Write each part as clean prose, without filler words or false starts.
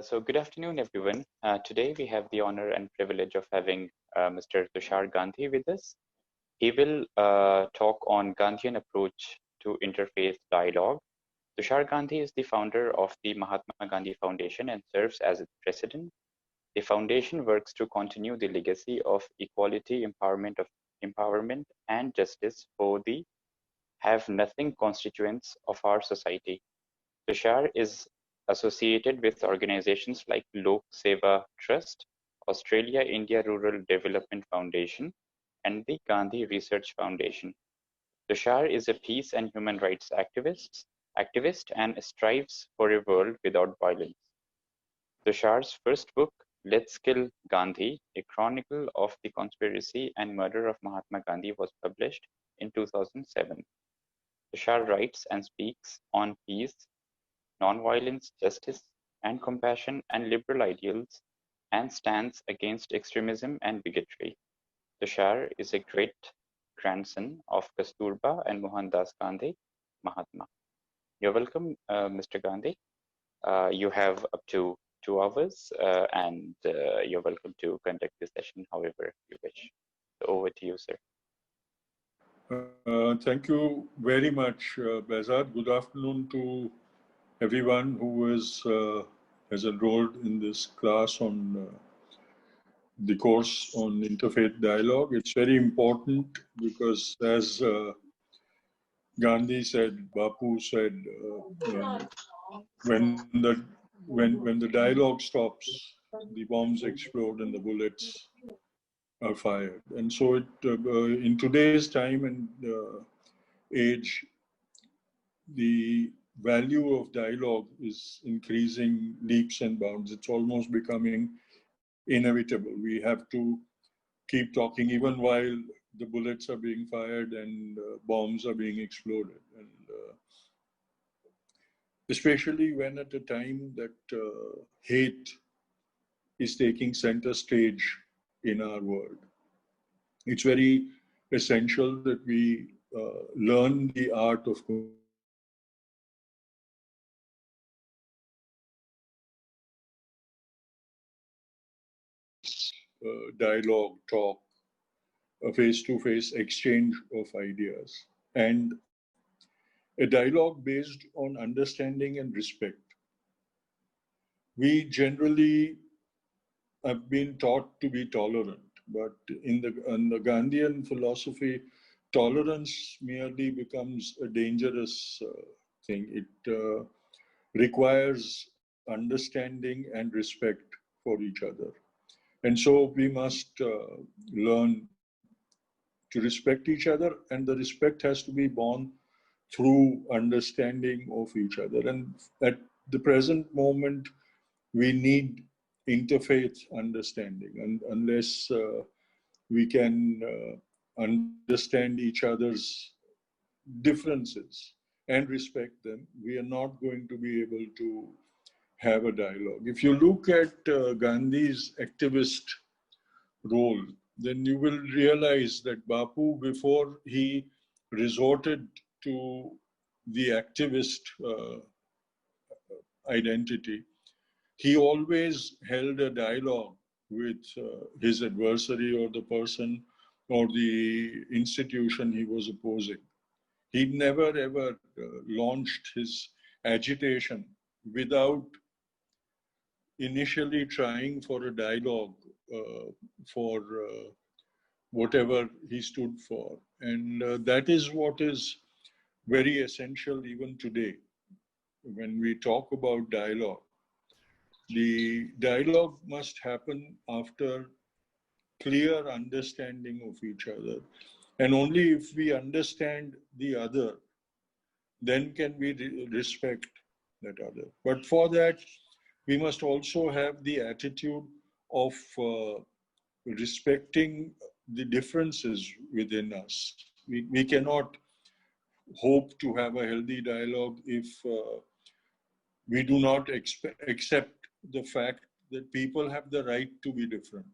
So good afternoon, everyone. Today we have the honor and privilege of having Mr. Tushar Gandhi with us. He will talk on Gandhian approach to interfaith dialogue. Tushar Gandhi is the founder of the Mahatma Gandhi Foundation and serves as its president. The foundation works to continue the legacy of equality, empowerment and justice for the have-nothing constituents of our society. Tushar is associated with organizations like Lok Seva Trust, Australia-India Rural Development Foundation, and the Gandhi Research Foundation. Tushar is a peace and human rights activist and strives for a world without violence. Tushar's first book, Let's Kill Gandhi, a chronicle of the conspiracy and murder of Mahatma Gandhi, was published in 2007. Tushar writes and speaks on peace, nonviolence, justice, and compassion and liberal ideals, and stands against extremism and bigotry. Tushar is a great grandson of Kasturba and Mohandas Gandhi, Mahatma. You're welcome, Mr. Gandhi. You have up to 2 hours, and you're welcome to conduct the session however you wish. So over to you, sir. Thank you very much, Behzad. Good afternoon to everyone who has enrolled in this class on the course on interfaith dialogue. It's very important because, as Gandhi said, Bapu said, when the dialogue stops, the bombs explode and the bullets are fired. And so in today's time and age, the value of dialogue is increasing leaps and bounds. It's almost becoming inevitable. We have to keep talking even while the bullets are being fired and bombs are being exploded. And especially when at a time that hate is taking center stage in our world. It's very essential that we learn the art of dialogue, talk, a face-to-face exchange of ideas, and a dialogue based on understanding and respect. We generally have been taught to be tolerant, but in the Gandhian philosophy, tolerance merely becomes a dangerous thing. It requires understanding and respect for each other. And so we must learn to respect each other, and the respect has to be born through understanding of each other. And at the present moment, we need interfaith understanding. And unless we can understand each other's differences and respect them, we are not going to be able to have a dialogue. If you look at Gandhi's activist role, then you will realize that Bapu, before he resorted to the activist identity, he always held a dialogue with his adversary or the person or the institution he was opposing. He never ever launched his agitation without initially trying for a dialogue for whatever he stood for. And that is what is very essential even today. When we talk about dialogue, the dialogue must happen after clear understanding of each other. And only if we understand the other, then can we respect that other. But for that, we must also have the attitude of respecting the differences within us. We cannot hope to have a healthy dialogue if we do not accept the fact that people have the right to be different.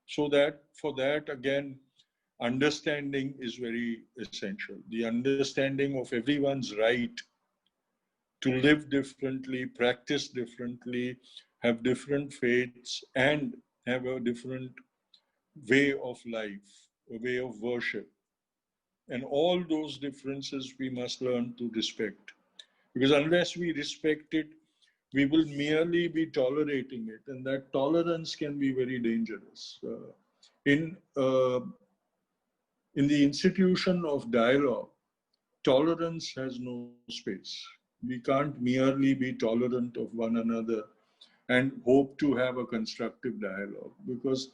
So that for that, again, understanding is very essential. The understanding of everyone's right to live differently, practice differently, have different faiths, and have a different way of life, a way of worship. And all those differences we must learn to respect. Because unless we respect it, we will merely be tolerating it. And that tolerance can be very dangerous. In the institution of dialogue, tolerance has no space. We can't merely be tolerant of one another and hope to have a constructive dialogue, because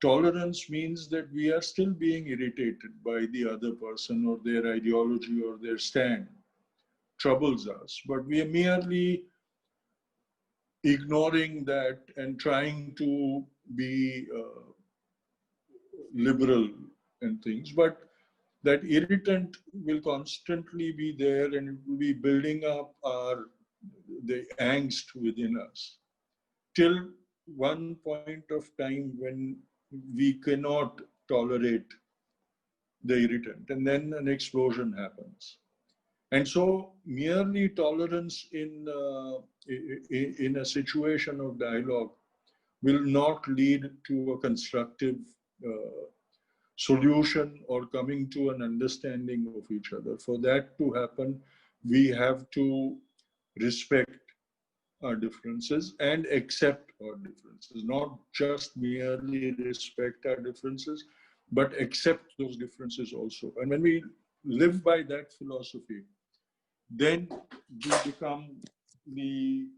tolerance means that we are still being irritated by the other person or their ideology or their stand. Troubles us, but we are merely ignoring that and trying to be liberal and things. But that irritant will constantly be there, and it will be building up the angst within us till one point of time when we cannot tolerate the irritant, and then an explosion happens. And so merely tolerance in a situation of dialogue will not lead to a constructive solution or coming to an understanding of each other. For that to happen, we have to respect our differences and accept our differences, not just merely respect our differences, but accept those differences also. And when we live by that philosophy, then we become really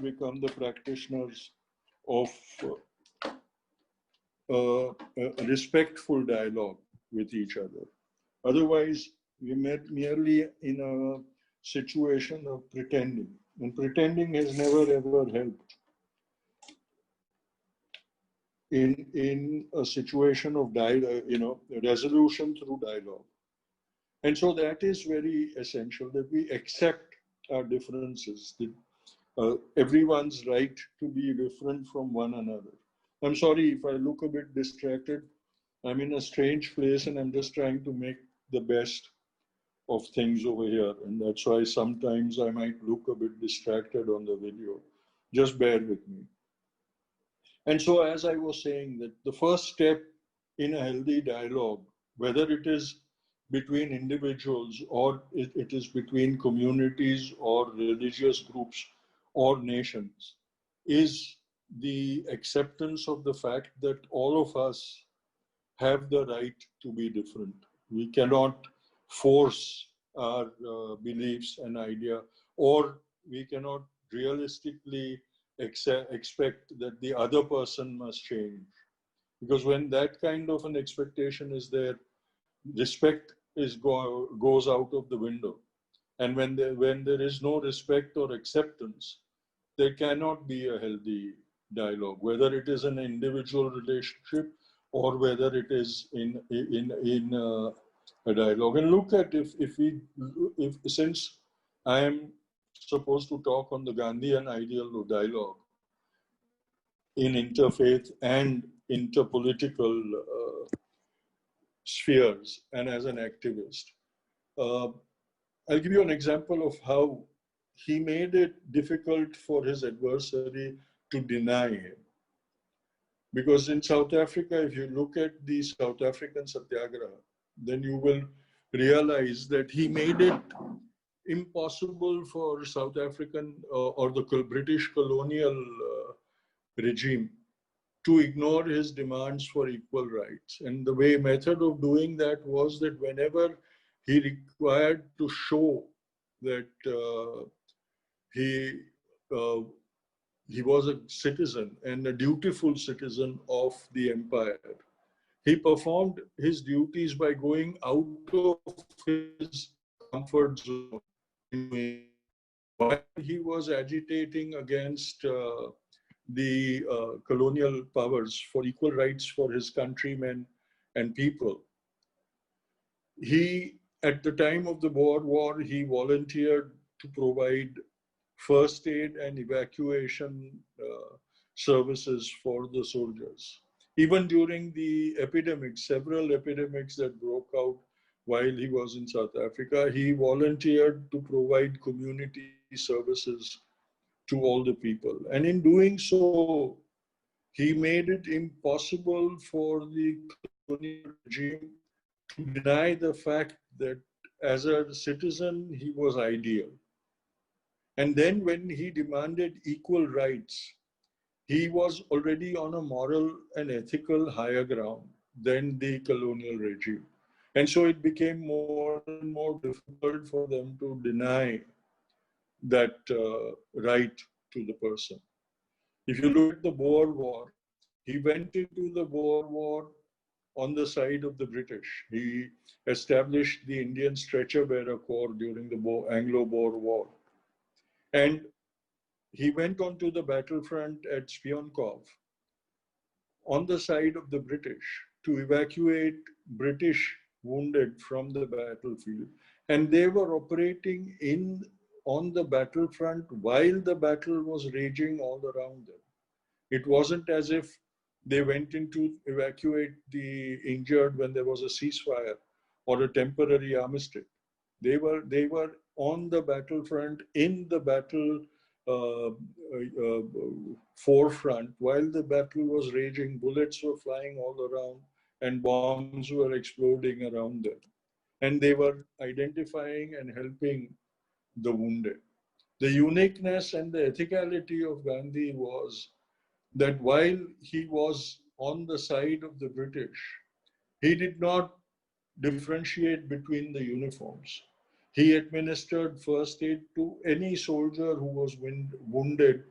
become the practitioners of a respectful dialogue with each other. Otherwise, we met merely in a situation of pretending, and pretending has never ever helped in a situation of dialogue, resolution through dialogue. And so that is very essential, that we accept our differences, that everyone's right to be different from one another. I'm sorry if I look a bit distracted. I'm in a strange place and I'm just trying to make the best of things over here. And that's why sometimes I might look a bit distracted on the video. Just bear with me. And so, as I was saying, that the first step in a healthy dialogue, whether it is between individuals or it is between communities or religious groups or nations, is the acceptance of the fact that all of us have the right to be different. We cannot force our beliefs and idea, or we cannot realistically expect that the other person must change. Because when that kind of an expectation is there, respect goes out of the window. And when there is no respect or acceptance, there cannot be a healthy dialogue, whether it is an individual relationship or whether it is in a dialogue. And look at if since I am supposed to talk on the Gandhian ideal of dialogue in interfaith and interpolitical spheres and as an activist, I'll give you an example of how he made it difficult for his adversary to deny him. Because in South Africa, if you look at the South African Satyagraha, then you will realize that he made it impossible for South African or the British colonial regime to ignore his demands for equal rights. And the method of doing that was that whenever he required to show that he was a citizen and a dutiful citizen of the empire, he performed his duties by going out of his comfort zone. While he was agitating against the colonial powers for equal rights for his countrymen and people, he, at the time of the war, he volunteered to provide first aid and evacuation services for the soldiers. Even during the epidemics, several epidemics that broke out while he was in South Africa, he volunteered to provide community services to all the people. And in doing so, he made it impossible for the colonial regime to deny the fact that as a citizen, he was ideal. And then when he demanded equal rights, he was already on a moral and ethical higher ground than the colonial regime. And so it became more and more difficult for them to deny that right to the person. If you look at the Boer War, he went into the Boer War on the side of the British. He established the Indian Stretcher Bearer Corps during the Anglo-Boer War. And he went onto the battlefront at Spionkov on the side of the British to evacuate British wounded from the battlefield. And they were operating on the battlefront while the battle was raging all around them. It wasn't as if they went in to evacuate the injured when there was a ceasefire or a temporary armistice. They were on the battlefront in the battle forefront while the battle was raging. Bullets were flying all around and bombs were exploding around them. And they were identifying and helping the wounded. The uniqueness and the ethicality of Gandhi was that while he was on the side of the British, he did not differentiate between the uniforms. He administered first aid to any soldier who was wounded,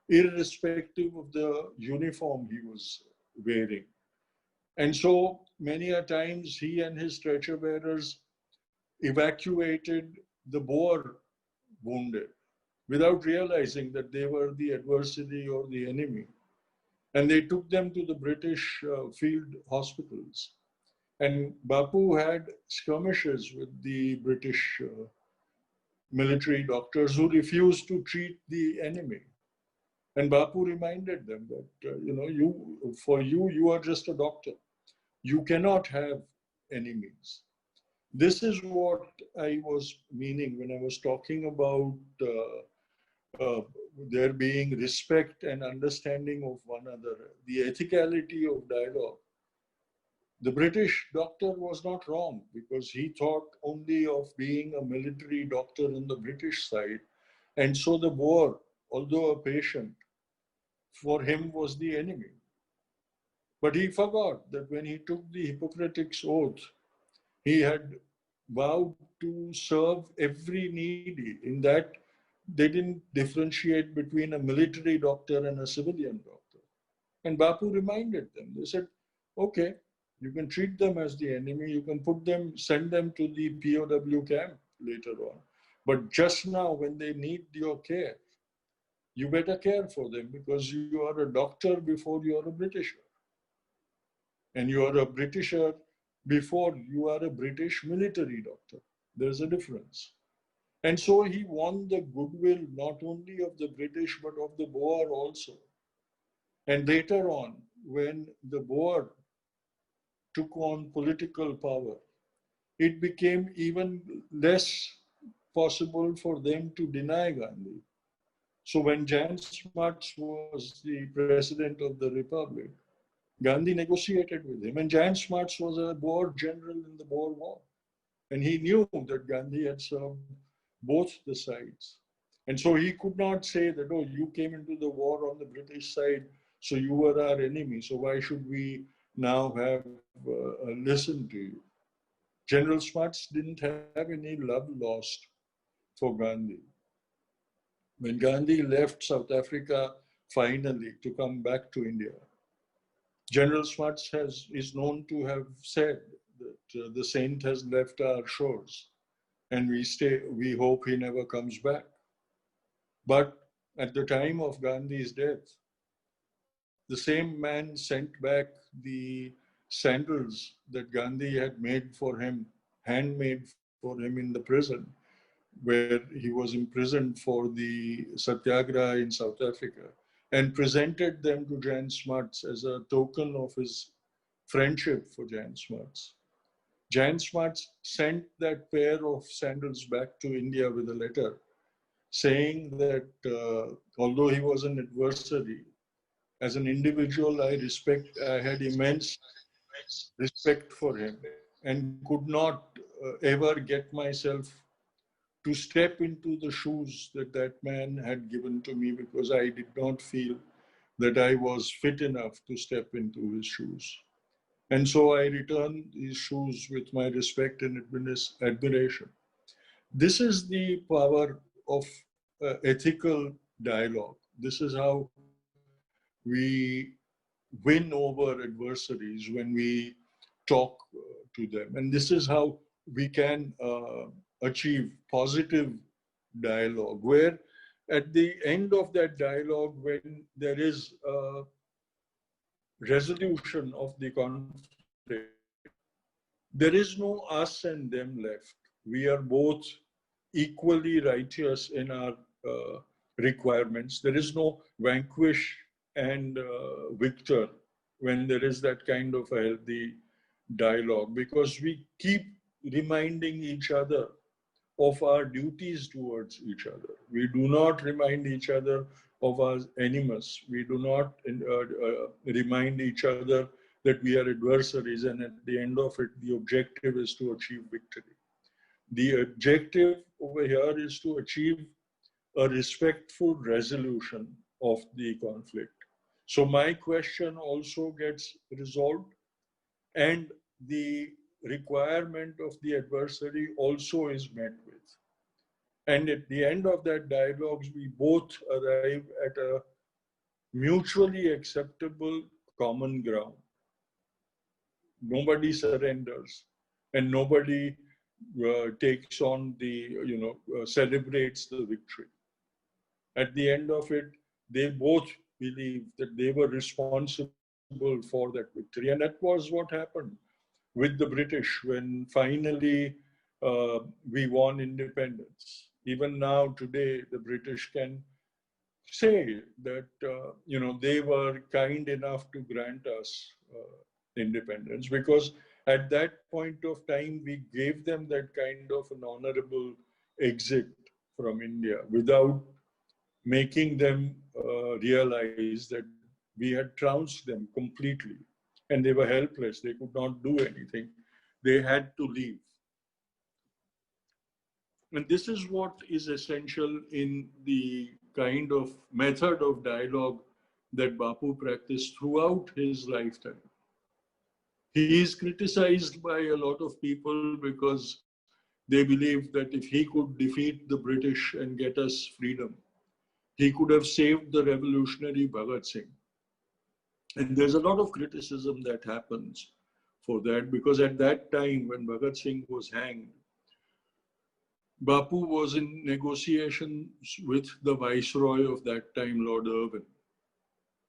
irrespective of the uniform he was wearing. And so many a times he and his stretcher bearers evacuated the Boer wounded without realizing that they were the adversary or the enemy. And they took them to the British field hospitals. And Bapu had skirmishes with the British military doctors who refused to treat the enemy. And Bapu reminded them that, you are just a doctor. You cannot have enemies. This is what I was meaning when I was talking about there being respect and understanding of one another, the ethicality of dialogue. The British doctor was not wrong because he thought only of being a military doctor on the British side. And so the Boer, although a patient, for him was the enemy. But he forgot that when he took the Hippocratic oath, he had vowed to serve every needy. In that, they didn't differentiate between a military doctor and a civilian doctor. And Bapu reminded them, they said, okay, you can treat them as the enemy, you can send them to the POW camp later on. But just now, when they need your care, you better care for them because you are a doctor before you are a Britisher. And you are a Britisher before you are a British military doctor. There's a difference. And so he won the goodwill not only of the British, but of the Boer also. And later on, when the Boer took on political power, it became even less possible for them to deny Gandhi. So when Jan Smuts was the president of the Republic, Gandhi negotiated with him. And Jan Smuts was a Boer general in the Boer War. And he knew that Gandhi had served both the sides. And so he could not say that, oh, you came into the war on the British side, so you were our enemy. So why should we now have listened to you? General Smuts didn't have any love lost for Gandhi. When Gandhi left South Africa finally to come back to India, General Smuts is known to have said that the saint has left our shores and we hope he never comes back. But at the time of Gandhi's death, the same man sent back the sandals that Gandhi had made for him, handmade for him in the prison, where he was imprisoned for the Satyagraha in South Africa, and presented them to Jan Smuts as a token of his friendship for Jan Smuts. Jan Smuts sent that pair of sandals back to India with a letter saying that although he was an adversary, as an individual, I had immense respect for him and could not ever get myself to step into the shoes that that man had given to me, because I did not feel that I was fit enough to step into his shoes. And so I return his shoes with my respect and admiration. This is the power of ethical dialogue. This is how we win over adversaries, when we talk to them. And this is how we can achieve positive dialogue, where at the end of that dialogue, when there is a resolution of the conflict, there is no us and them left. We are both equally righteous in our requirements. There is no vanquish and victor when there is that kind of a healthy dialogue, because we keep reminding each other of our duties towards each other. We do not remind each other of our animus. We do not remind each other that we are adversaries, and at the end of it, the objective is to achieve victory. The objective over here is to achieve a respectful resolution of the conflict. So my question also gets resolved, and the requirement of the adversary also is met with. And at the end of that dialogue, we both arrive at a mutually acceptable common ground. Nobody surrenders, and nobody takes on the, celebrates the victory. At the end of it, they both believe that they were responsible for that victory. And that was what happened with the British when finally we won independence. Even now, today, the British can say that, they were kind enough to grant us independence, because at that point of time, we gave them that kind of an honorable exit from India without making them realize that we had trounced them completely and they were helpless. They could not do anything. They had to leave. And this is what is essential in the kind of method of dialogue that Bapu practiced throughout his lifetime. He is criticized by a lot of people because they believe that if he could defeat the British and get us freedom, he could have saved the revolutionary Bhagat Singh. And there's a lot of criticism that happens for that, because at that time when Bhagat Singh was hanged, Bapu was in negotiations with the Viceroy of that time, Lord Irwin.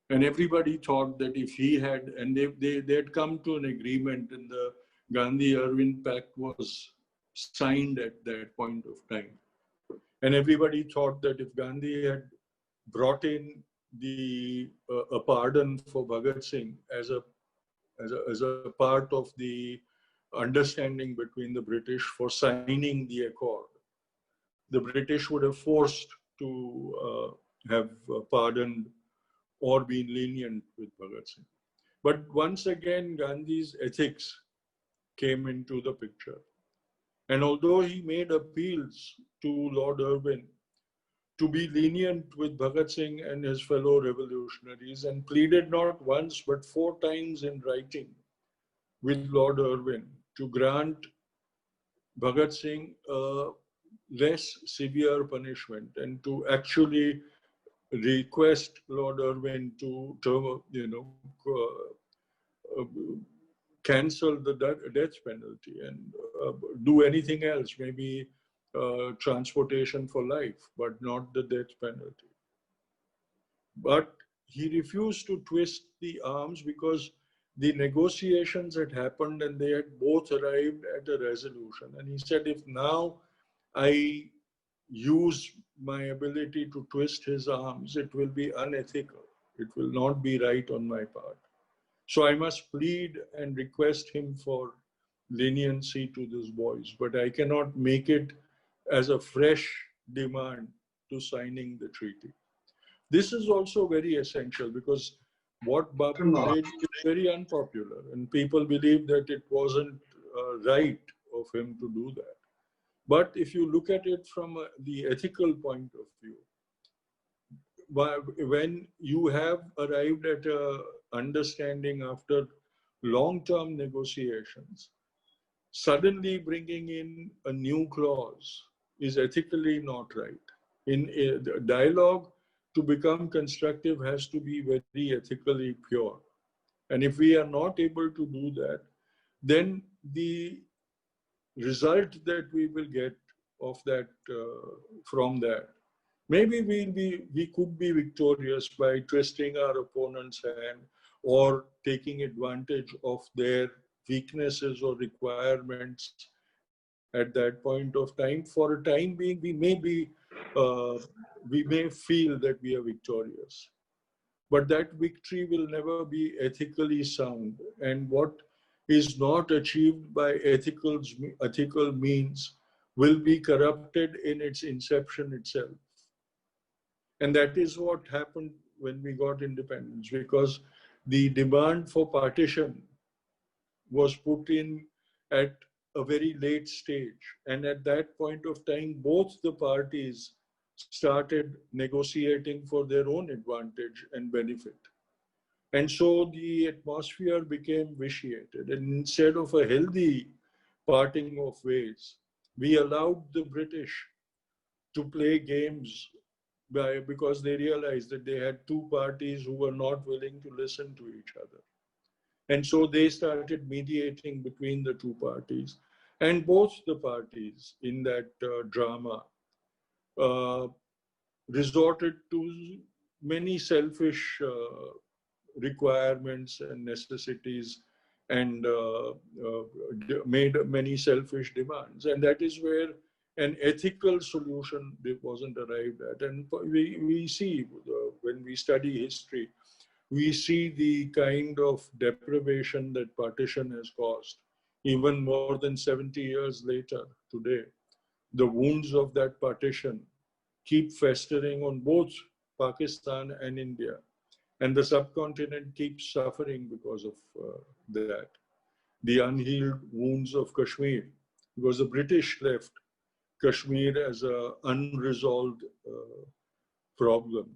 And everybody thought that if he had, and they had come to an agreement, and the Gandhi-Irwin Pact was signed at that point of time. And everybody thought that if Gandhi had brought in a pardon for Bhagat Singh as a part of the understanding between the British for signing the accord, the British would have forced to have pardoned or been lenient with Bhagat Singh. But once again, Gandhi's ethics came into the picture. And although he made appeals to Lord Irwin to be lenient with Bhagat Singh and his fellow revolutionaries, and pleaded not once but 4 times in writing with Lord Irwin to grant Bhagat Singh a less severe punishment and to actually request Lord Irwin to cancel the death penalty and do anything else, maybe transportation for life, but not the death penalty. But he refused to twist the arms because the negotiations had happened and they had both arrived at a resolution. And he said, if now I use my ability to twist his arms, it will be unethical. It will not be right on my part. So I must plead and request him for leniency to these boys, but I cannot make it as a fresh demand to signing the treaty. This is also very essential because what Bapu did is very unpopular, and people believe that it wasn't right of him to do that. But if you look at it from the ethical point of view, when you have arrived at a understanding after long-term negotiations, suddenly bringing in a new clause is ethically not right. In a dialogue, to become constructive has to be very ethically pure. And if we are not able to do that, then the result that we will get of that, from that, maybe we could be victorious by twisting our opponent's hand or taking advantage of their weaknesses or requirements at that point of time. For a time being, we may feel that we are victorious. But that victory will never be ethically sound. And what is not achieved by ethical means will be corrupted in its inception itself. And that is what happened when we got independence, because the demand for partition was put in at a very late stage. And at that point of time, both the parties started negotiating for their own advantage and benefit. And so the atmosphere became vitiated. And instead of a healthy parting of ways, we allowed the British to play games because they realized that they had two parties who were not willing to listen to each other. And so they started mediating between the two parties. And both the parties in that drama resorted to many selfish requirements and necessities and made many selfish demands. And that is where an ethical solution wasn't arrived at. And we see, when we study history, we see the kind of deprivation that partition has caused. Even more than 70 years later, today, the wounds of that partition keep festering on both Pakistan and India. And the subcontinent keeps suffering because of that. The unhealed wounds of Kashmir, because the British left Kashmir as an unresolved problem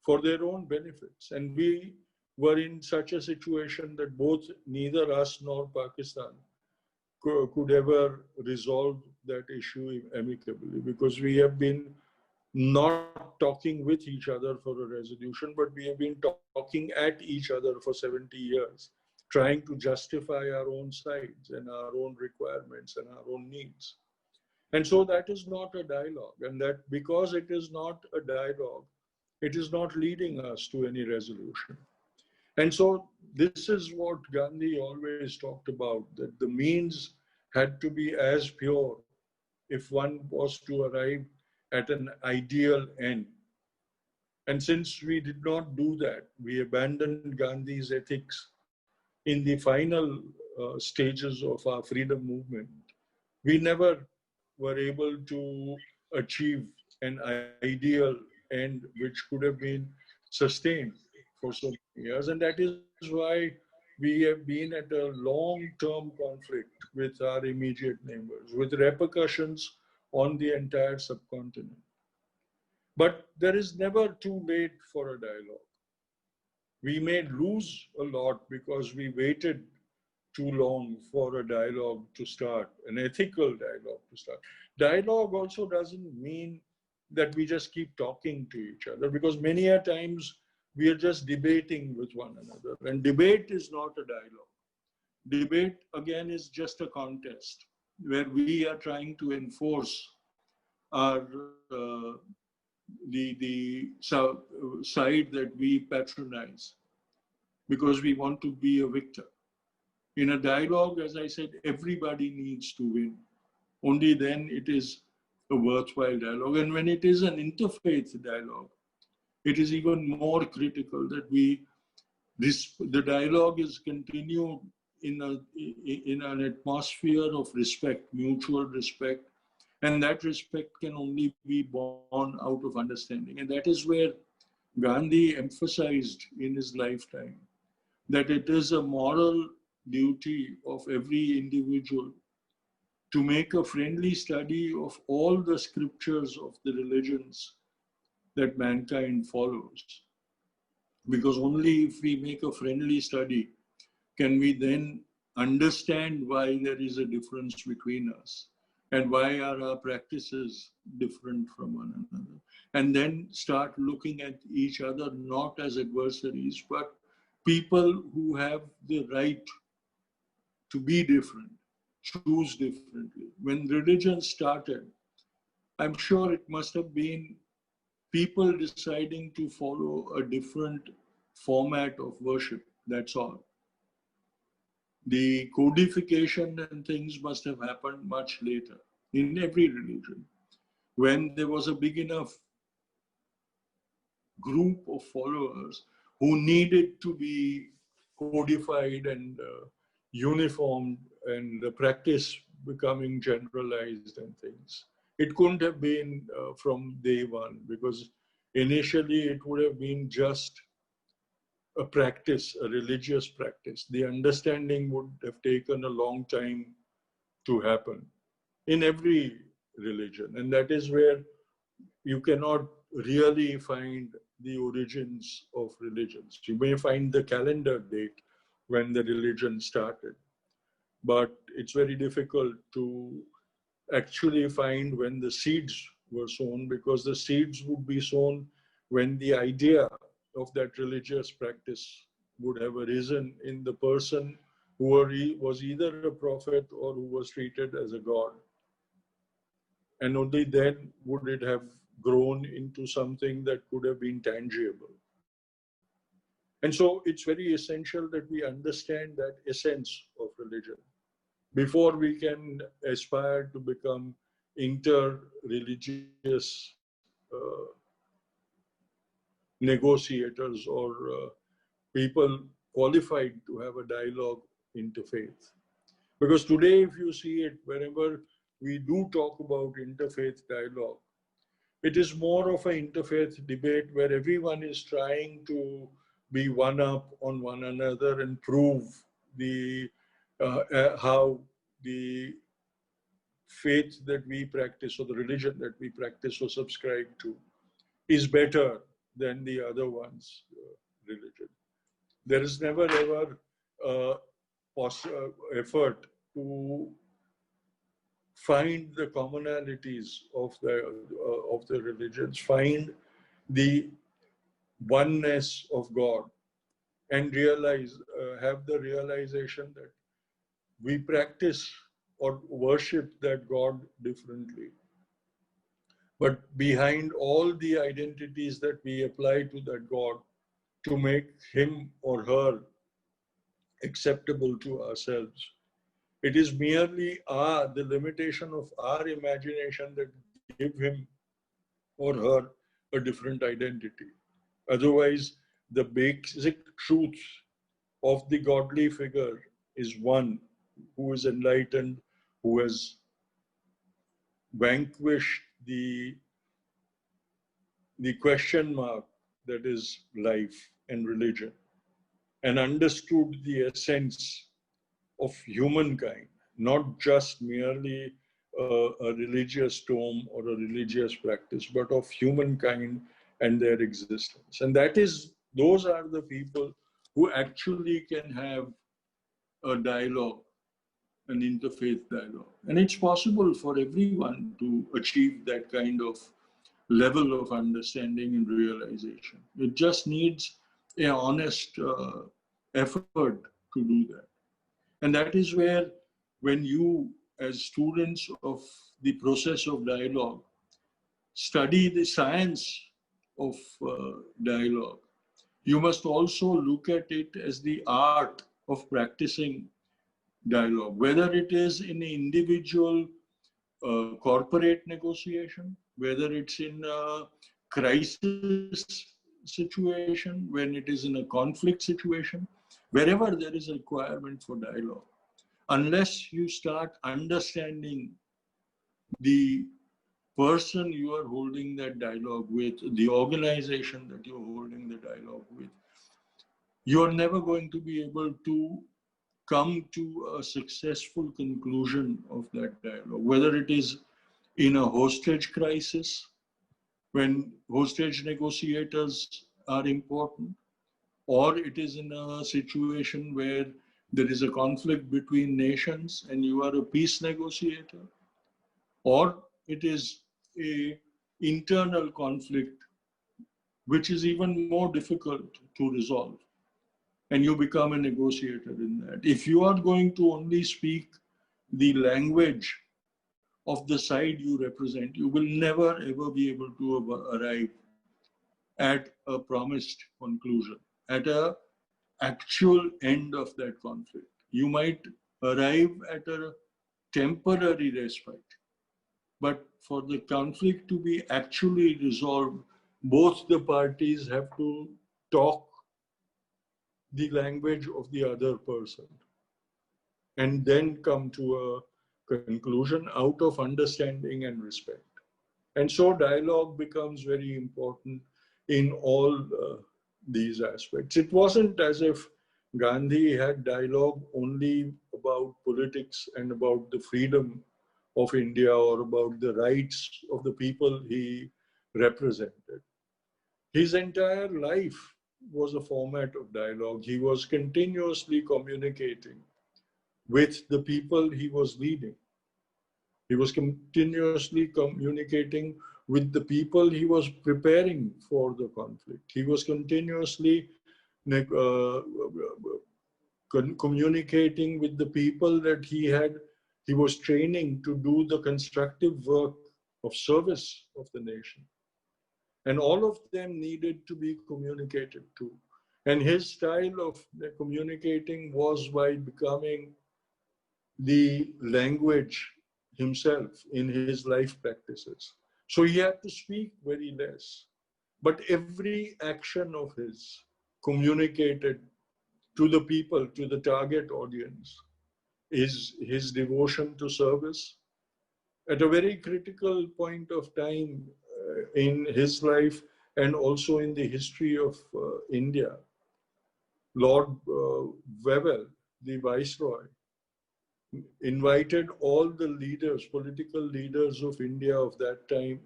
for their own benefits. And we were in such a situation that neither us nor Pakistan could ever resolve that issue amicably, because we have been not talking with each other for a resolution, but we have been talking at each other for 70 years, trying to justify our own sides and our own requirements and our own needs. And so that is not a dialogue. And that because it is not a dialogue, it is not leading us to any resolution. And so this is what Gandhi always talked about, that the means had to be as pure if one was to arrive at an ideal end. And since we did not do that, we abandoned Gandhi's ethics in the final stages of our freedom movement. We never were able to achieve an ideal end which could have been sustained for so many years. And that is why we have been at a long-term conflict with our immediate neighbors, with repercussions on the entire subcontinent. But there is never too late for a dialogue. We may lose a lot because we waited too long for a dialogue to start, an ethical dialogue to start. Dialogue also doesn't mean that we just keep talking to each other, because many a times we are just debating with one another. And debate is not a dialogue. Debate, again, is just a contest where we are trying to enforce our side that we patronize because we want to be a victor. In a dialogue, as I said, everybody needs to win. Only then it is a worthwhile dialogue. And when it is an interfaith dialogue, it is even more critical that the dialogue is continued in an atmosphere of respect, mutual respect, And that respect can only be born out of understanding. And that is where Gandhi emphasized in his lifetime that it is a moral duty of every individual to make a friendly study of all the scriptures of the religions that mankind follows. Because only if we make a friendly study can we then understand why there is a difference between us and why are our practices different from one another. And then start looking at each other not as adversaries, but people who have the right to be different, choose differently. When religion started, I'm sure it must have been people deciding to follow a different format of worship, that's all. The codification and things must have happened much later in every religion, when there was a big enough group of followers who needed to be codified and uniformed, and the practice becoming generalized and things. It couldn't have been from day one, because initially it would have been just a practice, a religious practice. The understanding would have taken a long time to happen in every religion. And that is where you cannot really find the origins of religions. You may find the calendar date when the religion started, but it's very difficult to actually find when the seeds were sown, because the seeds would be sown when the idea of that religious practice would have arisen in the person who was either a prophet or who was treated as a god. And only then would it have grown into something that could have been tangible. And so it's very essential that we understand that essence of religion before we can aspire to become inter-religious negotiators or people qualified to have a dialogue interfaith. Because today, if you see it, whenever we do talk about interfaith dialogue, it is more of an interfaith debate where everyone is trying to be one up on one another and prove how the faith that we practice or the religion that we practice or subscribe to is better than the other one's religion. There is never ever effort to find the commonalities of the religions, find the oneness of God, and realize, have the realization that we practice or worship that God differently. But behind all the identities that we apply to that God to make him or her acceptable to ourselves, it is merely the limitation of our imagination that give him or her a different identity. Otherwise, the basic truth of the godly figure is one who is enlightened, who has vanquished the question mark that is life and religion, and understood the essence of humankind, not just merely a religious tome or a religious practice, but of humankind and their existence. And those are the people who actually can have a dialogue, an interfaith dialogue. And it's possible for everyone to achieve that kind of level of understanding and realization. It just needs an honest effort to do that. And that is where, when you, as students of the process of dialogue, study the science of dialogue, you must also look at it as the art of practicing dialogue, whether it is in an individual corporate negotiation, whether it's in a crisis situation, when it is in a conflict situation, wherever there is a requirement for dialogue. Unless you start understanding the person you are holding that dialogue with, the organization that you're holding the dialogue with, you're never going to be able to come to a successful conclusion of that dialogue, whether it is in a hostage crisis, when hostage negotiators are important, or it is in a situation where there is a conflict between nations and you are a peace negotiator, or it is a internal conflict which is even more difficult to resolve, and you become a negotiator in that. If you are going to only speak the language of the side you represent, you will never ever be able to arrive at a promised conclusion, at a actual end of that conflict. You might arrive at a temporary respite, but for the conflict to be actually resolved, both the parties have to talk the language of the other person and then come to a conclusion out of understanding and respect. And so dialogue becomes very important in all these aspects. It wasn't as if Gandhi had dialogue only about politics and about the freedom of India or about the rights of the people he represented. His entire life was a format of dialogue. He was continuously communicating with the people he was leading. He was continuously communicating with the people he was preparing for the conflict. He was continuously communicating with the people that he was training to do the constructive work of service of the nation. And all of them needed to be communicated to. And his style of communicating was by becoming the language himself in his life practices. So he had to speak very less. But every action of his communicated to the people, to the target audience, is his devotion to service. At a very critical point of time in his life and also in the history of India, Lord Wavell, the Viceroy, invited all the leaders, political leaders of India of that time,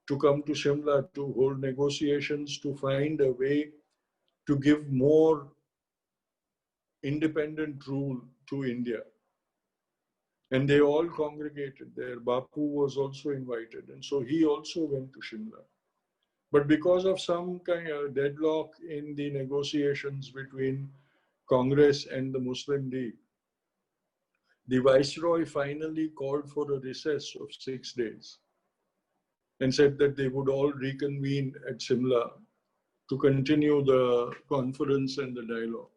to come to Shimla to hold negotiations to find a way to give more independent rule to India. And they all congregated there. Bapu was also invited. And so he also went to Shimla. But because of some kind of deadlock in the negotiations between Congress and the Muslim League, the Viceroy finally called for a recess of 6 days and said that they would all reconvene at Shimla to continue the conference and the dialogue.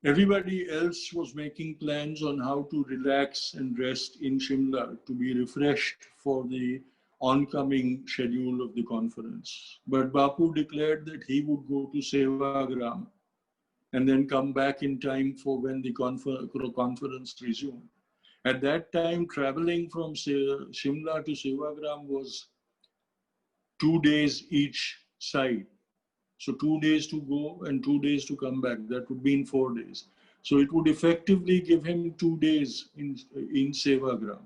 Everybody else was making plans on how to relax and rest in Shimla to be refreshed for the oncoming schedule of the conference. But Bapu declared that he would go to Sevagram and then come back in time for when the conference resumed. At that time, traveling from Shimla to Sevagram was 2 days each side. So 2 days to go and 2 days to come back. That would be in 4 days. So it would effectively give him 2 days in Sevagram.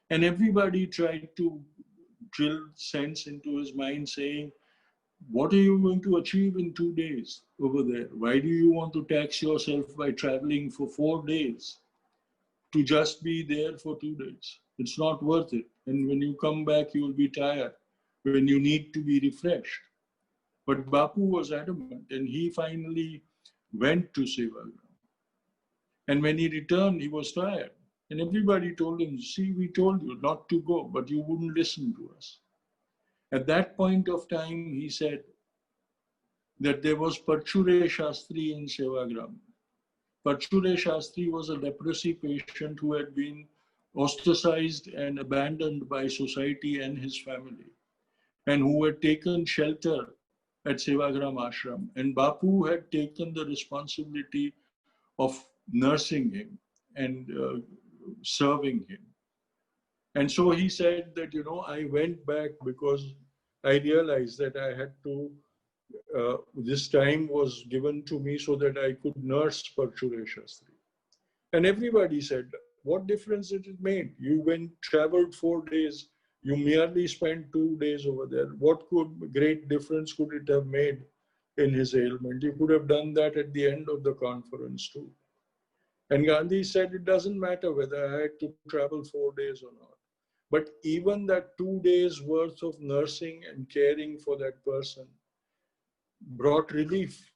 And everybody tried to drill sense into his mind saying, what are you going to achieve in 2 days over there? Why do you want to tax yourself by traveling for 4 days to just be there for 2 days? It's not worth it. And when you come back, you will be tired when you need to be refreshed. But Bapu was adamant, and he finally went to Sevagram. And when he returned, he was tired. And everybody told him, see, we told you not to go, but you wouldn't listen to us. At that point of time, he said that there was Parchure Shastri in Sevagram. Parchure Shastri was a leprosy patient who had been ostracized and abandoned by society and his family, and who had taken shelter at Sevagram Ashram. And Bapu had taken the responsibility of nursing him and serving him. And so he said that, I went back because I realized that I had to, this time was given to me so that I could nurse Parchure Shastri. And everybody said, what difference did it make? You went, traveled 4 days, you merely spent 2 days over there. What great difference could it have made in his ailment? You could have done that at the end of the conference too. And Gandhi said, it doesn't matter whether I had to travel 4 days or not. But even that 2 days worth of nursing and caring for that person brought relief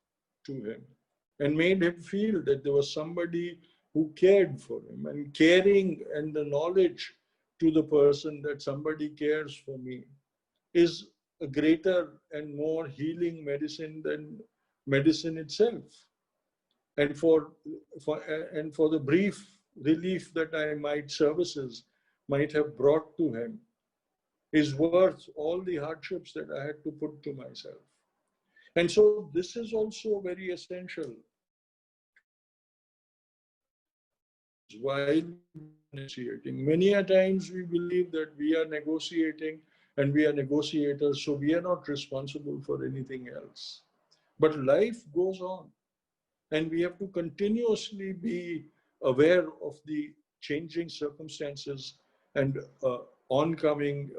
to him and made him feel that there was somebody who cared for him. And caring and the knowledge to the person that somebody cares for me is a greater and more healing medicine than medicine itself. And for the brief relief that services might have brought to him is worth all the hardships that I had to put to myself. And so this is also very essential while negotiating. Many a times we believe that we are negotiating and we are negotiators, so we are not responsible for anything else. But life goes on, and we have to continuously be aware of the changing circumstances and oncoming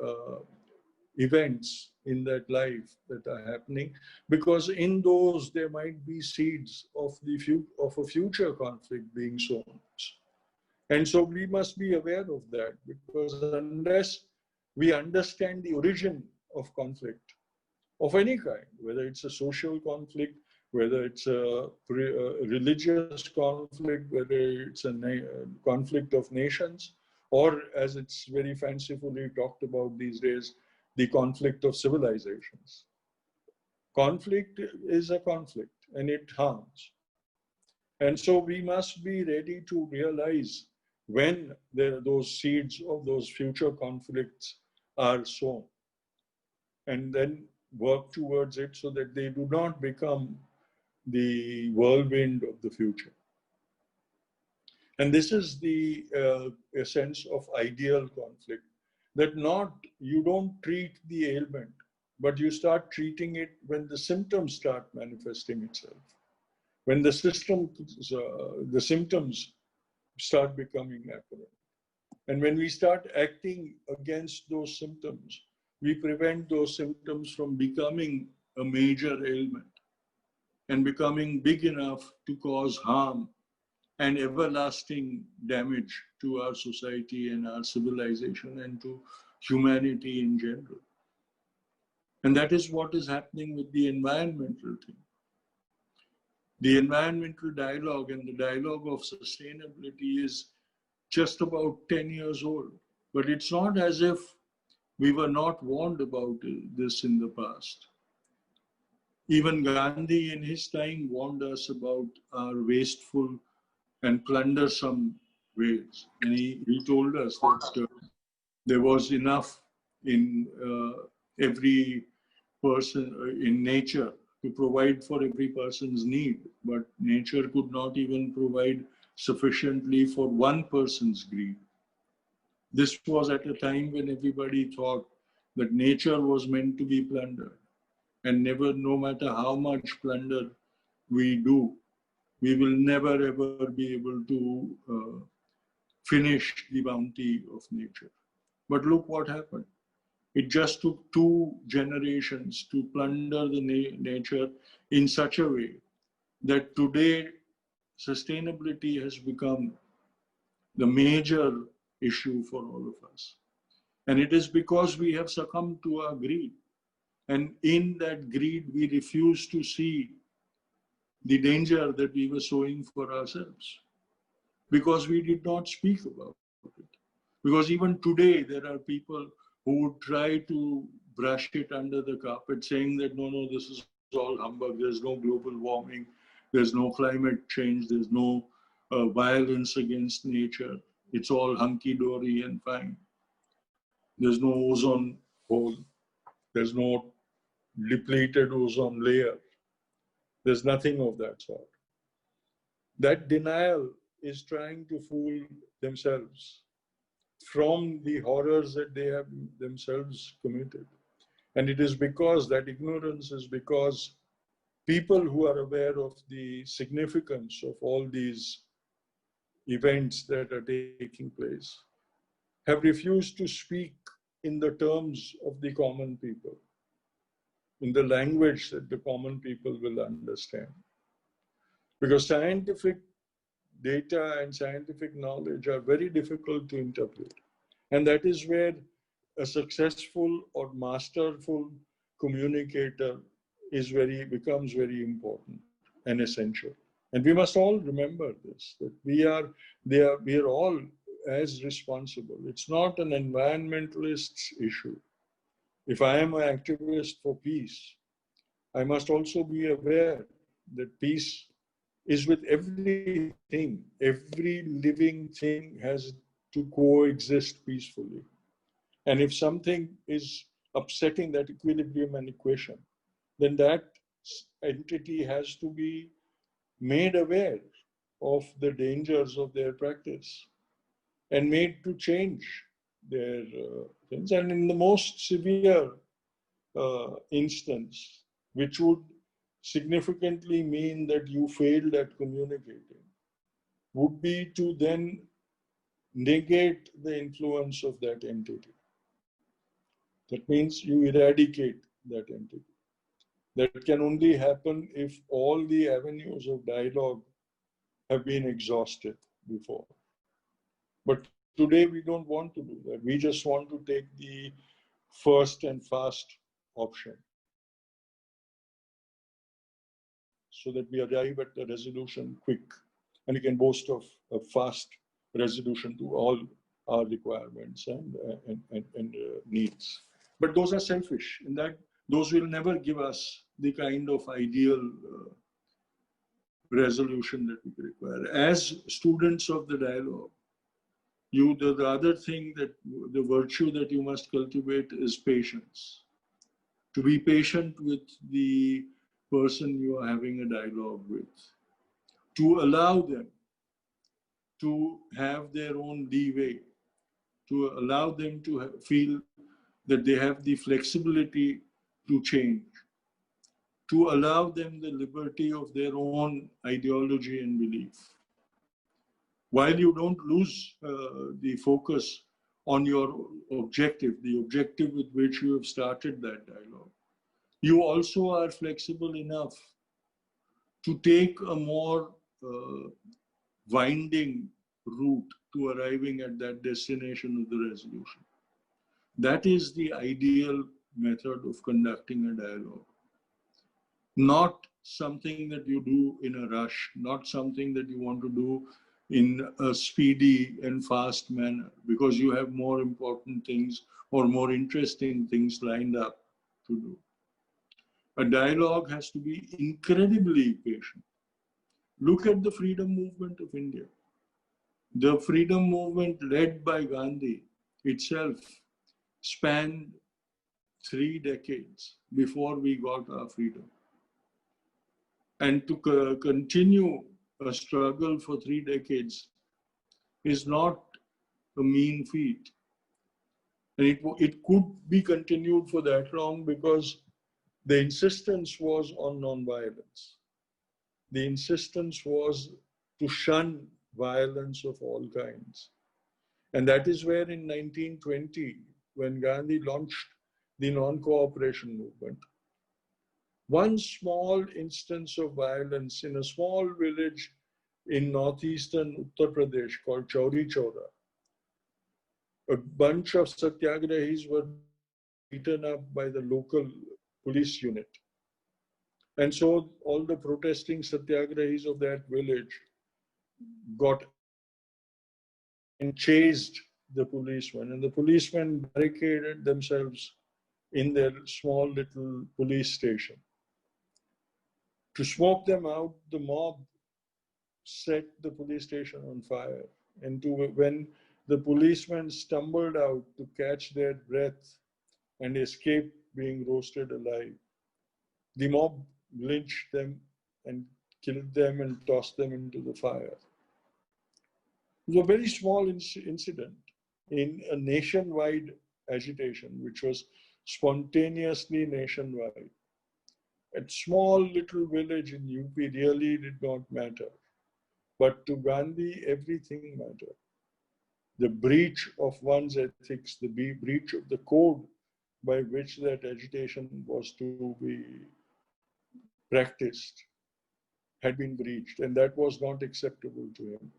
events in that life that are happening, because in those there might be seeds of a future conflict being sown. And so we must be aware of that, because unless we understand the origin of conflict of any kind, whether it's a social conflict, whether it's a religious conflict, whether it's a conflict of nations, or as it's very fancifully talked about these days, the conflict of civilizations. Conflict is a conflict and it harms. And so we must be ready to realize when those seeds of those future conflicts are sown, and then work towards it so that they do not become the whirlwind of the future. And this is the essence of ideal conflict, that you don't treat the ailment, but you start treating it when the symptoms start manifesting itself, when the symptoms start becoming apparent. And when we start acting against those symptoms, we prevent those symptoms from becoming a major ailment and becoming big enough to cause harm and everlasting damage to our society and our civilization and to humanity in general. And that is what is happening with the environmental thing. The environmental dialogue and the dialogue of sustainability is just about 10 years old. But it's not as if we were not warned about this in the past. Even Gandhi in his time warned us about our wasteful and plundersome ways. And he told us that there was enough in every person, in nature, to provide for every person's need. But nature could not even provide sufficiently for one person's greed. This was at a time when everybody thought that nature was meant to be plundered. And never, no matter how much plunder we do, we will never ever be able to finish the bounty of nature. But look what happened. It just took 2 generations to plunder the nature in such a way that today sustainability has become the major issue for all of us. And it is because we have succumbed to our greed. And in that greed, we refuse to see the danger that we were sowing for ourselves, because we did not speak about it. Because even today, there are people who would try to brush it under the carpet, saying that, no, this is all humbug. There's no global warming. There's no climate change. There's no violence against nature. It's all hunky-dory and fine. There's no ozone hole. There's no depleted ozone layer. There's nothing of that sort. That denial is trying to fool themselves. from the horrors that they have themselves committed. And it is because that ignorance is because people who are aware of the significance of all these events that are taking place have refused to speak in the terms of the common people, in the language that the common people will understand. Because scientific data and scientific knowledge are very difficult to interpret. And that is where a successful or masterful communicator becomes very important and essential. And we must all remember this, that we are all as responsible. It's not an environmentalist's issue. If I am an activist for peace, I must also be aware that peace is with everything. Every living thing has to coexist peacefully. And if something is upsetting that equilibrium and equation, then that entity has to be made aware of the dangers of their practice and made to change their things. And in the most severe instance, which would significantly mean that you failed at communicating, would be to then negate the influence of that entity. That means you eradicate that entity. That can only happen if all the avenues of dialogue have been exhausted before. But today we don't want to do that. We just want to take the first and fast option so that we arrive at the resolution quick and we can boast of a fast resolution to all our requirements and needs. But those are selfish, in that those will never give us the kind of ideal resolution that we require. As students of the dialogue, the other thing, that the virtue that you must cultivate is patience. To be patient with the person you are having a dialogue with. To allow them to have their own leeway. To allow them to feel that they have the flexibility to change. To allow them the liberty of their own ideology and belief. While you don't lose the focus on your objective, the objective with which you have started that dialogue, you also are flexible enough to take a more winding route to arriving at that destination of the resolution. That is the ideal method of conducting a dialogue. Not something that you do in a rush, not something that you want to do in a speedy and fast manner because you have more important things or more interesting things lined up to do. A dialogue has to be incredibly patient. Look at the freedom movement of India. The freedom movement led by Gandhi itself spanned 3 decades before we got our freedom. And to continue a struggle for 3 decades is not a mean feat. And it could be continued for that long because the insistence was on nonviolence. The insistence was to shun violence of all kinds. And that is where in 1920, when Gandhi launched the non-cooperation movement, one small instance of violence in a small village in northeastern Uttar Pradesh called Chauri Chaura, a bunch of satyagrahis were beaten up by the local police unit. And so all the protesting satyagrahis of that village got and chased the policemen, and the policemen barricaded themselves in their small little police station. To smoke them out, the mob set the police station on fire. And when the policemen stumbled out to catch their breath and escape being roasted alive, the mob lynched them and killed them and tossed them into the fire. It was a very small incident, in a nationwide agitation, which was spontaneously nationwide. A small little village in UP really did not matter. But to Gandhi, everything mattered. The breach of one's ethics, the breach of the code by which that agitation was to be practiced had been breached, and that was not acceptable to him.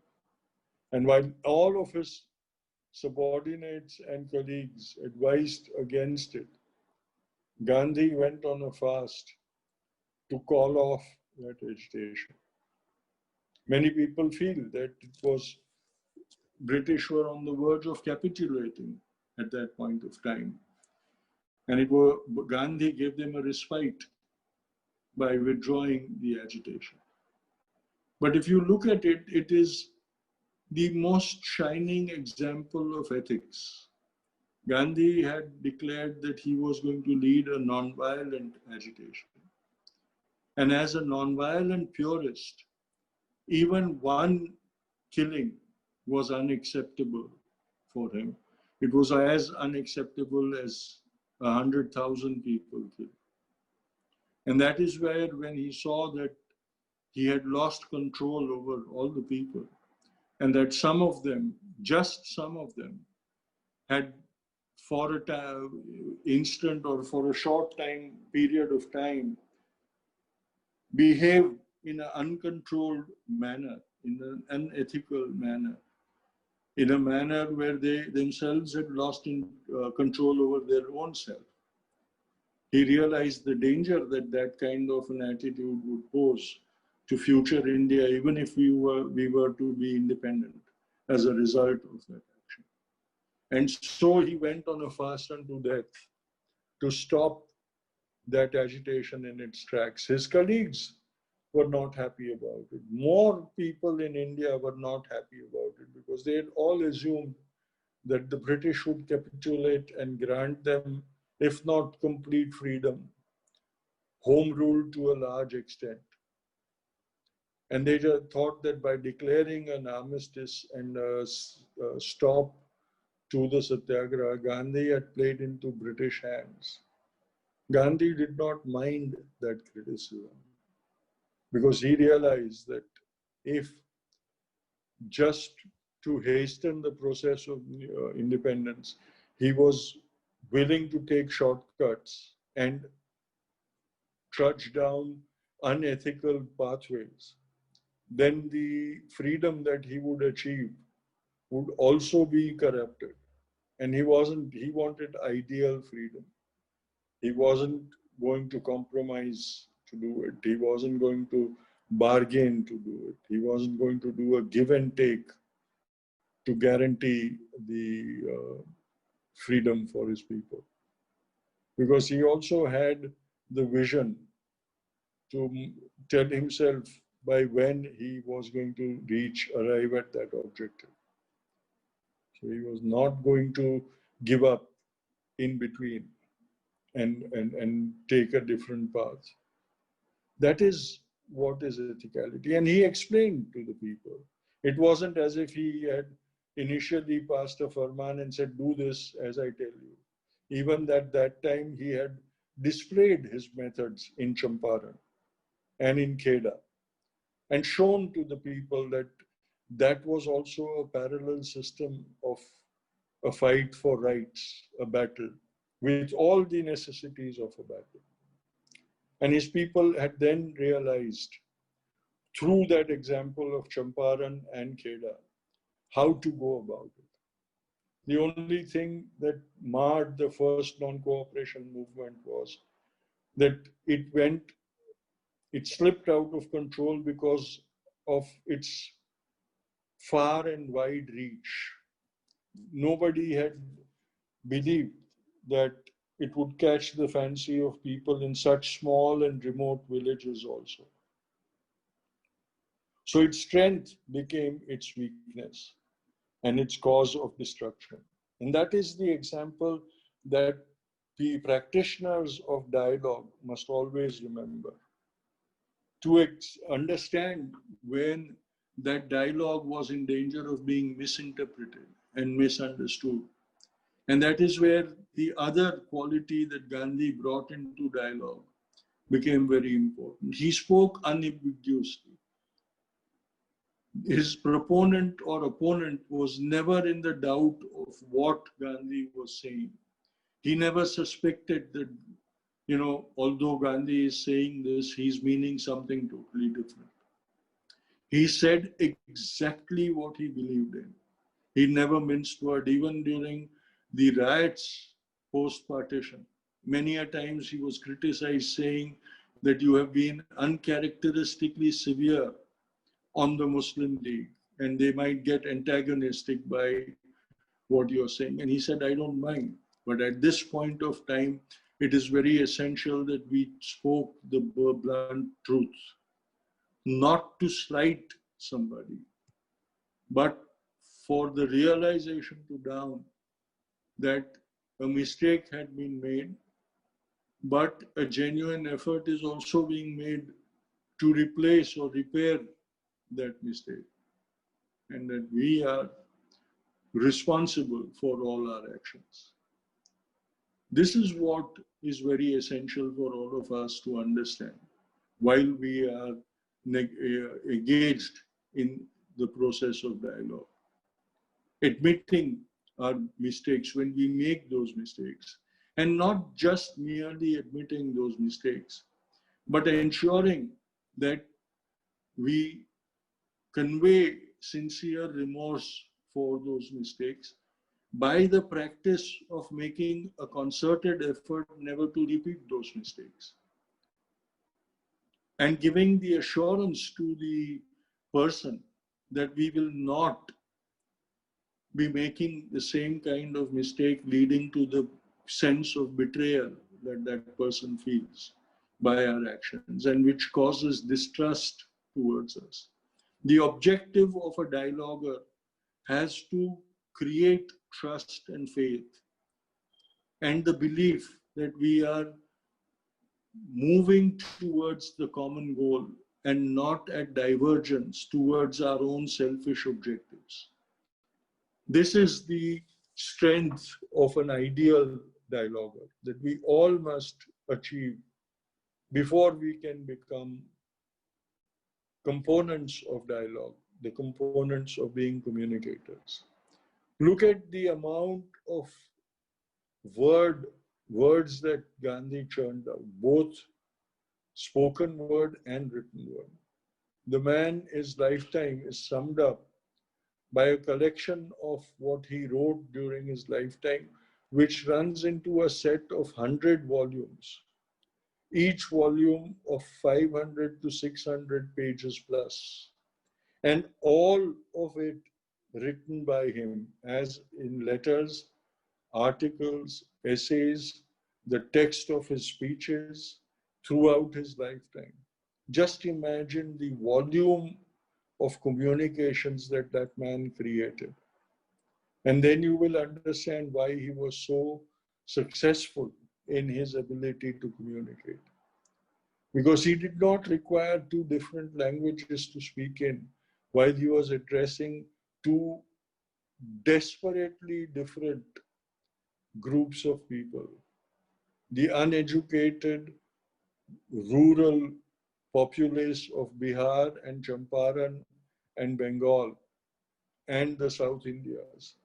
And while all of his subordinates and colleagues advised against it, Gandhi went on a fast to call off that agitation. Many people feel that it was British were on the verge of capitulating at that point of time. And Gandhi gave them a respite by withdrawing the agitation. But if you look at it, it is the most shining example of ethics. Gandhi had declared that he was going to lead a nonviolent agitation. And as a nonviolent purist, even one killing was unacceptable for him. It was as unacceptable as 100,000 people killed. And that is where, when he saw that he had lost control over all the people, and that some of them, just some of them, had for an instant or for a short period of time, behaved in an uncontrolled manner, in an unethical manner, in a manner where they themselves had lost control over their own self. He realized the danger that that kind of an attitude would pose to future India, even if we were to be independent as a result of that action. And so he went on a fast unto death to stop that agitation in its tracks. His colleagues were not happy about it. More people in India were not happy about it because they had all assumed that the British would capitulate and grant them, if not complete freedom, home rule to a large extent. And they just thought that by declaring an armistice and a stop to the satyagraha, Gandhi had played into British hands. Gandhi did not mind that criticism because he realized that if just to hasten the process of independence, he was willing to take shortcuts and trudge down unethical pathways, then the freedom that he would achieve would also be corrupted. And he wanted ideal freedom. He wasn't going to compromise to do it. He wasn't going to bargain to do it. He wasn't going to do a give and take to guarantee the freedom for his people. Because he also had the vision to tell himself by when he was going to arrive at that objective. So he was not going to give up in between and take a different path. That is what is ethicality. And he explained to the people. It wasn't as if he had initially passed a farman and said, do this as I tell you. Even at that time, he had displayed his methods in Champaran and in Kheda and shown to the people that that was also a parallel system of a fight for rights, a battle, with all the necessities of a battle. And his people had then realized, through that example of Champaran and Kheda, how to go about it. The only thing that marred the first non-cooperation movement was that it slipped out of control because of its far and wide reach. Nobody had believed that it would catch the fancy of people in such small and remote villages also. So its strength became its weakness and its cause of destruction. And that is the example that the practitioners of dialogue must always remember. To understand when that dialogue was in danger of being misinterpreted, and misunderstood. And that is where the other quality that Gandhi brought into dialogue became very important. He spoke unambiguously. His proponent or opponent was never in the doubt of what Gandhi was saying. He never suspected that, although Gandhi is saying this, he's meaning something totally different. He said exactly what he believed in. He never minced word, even during the riots post-partition. Many a times he was criticized, saying that you have been uncharacteristically severe on the Muslim League, and they might get antagonistic by what you're saying. And he said, I don't mind. But at this point of time, it is very essential that we spoke the blunt truth, not to slight somebody, but for the realization to dawn that a mistake had been made, but a genuine effort is also being made to replace or repair that mistake, and that we are responsible for all our actions. This is what is very essential for all of us to understand while we are engaged in the process of dialogue. Admitting our mistakes when we make those mistakes, and not just merely admitting those mistakes, but ensuring that we convey sincere remorse for those mistakes by the practice of making a concerted effort never to repeat those mistakes, and giving the assurance to the person that we will not be making the same kind of mistake, leading to the sense of betrayal that that person feels by our actions, and which causes distrust towards us. The objective of a dialoguer has to create trust and faith, and the belief that we are moving towards the common goal and not at divergence towards our own selfish objectives. This is the strength of an ideal dialoguer that we all must achieve before we can become components of dialogue, the components of being communicators. Look at the amount of words that Gandhi churned out, both spoken word and written word. The man, his lifetime is summed up by a collection of what he wrote during his lifetime, which runs into a set of 100 volumes, each volume of 500 to 600 pages plus, and all of it written by him as in letters, articles, essays, the text of his speeches throughout his lifetime. Just imagine the volume of communications that that man created. And then you will understand why he was so successful in his ability to communicate. Because he did not require two different languages to speak in while he was addressing two desperately different groups of people. The uneducated, rural populace of Bihar and Champaran and Bengal and the South Indias,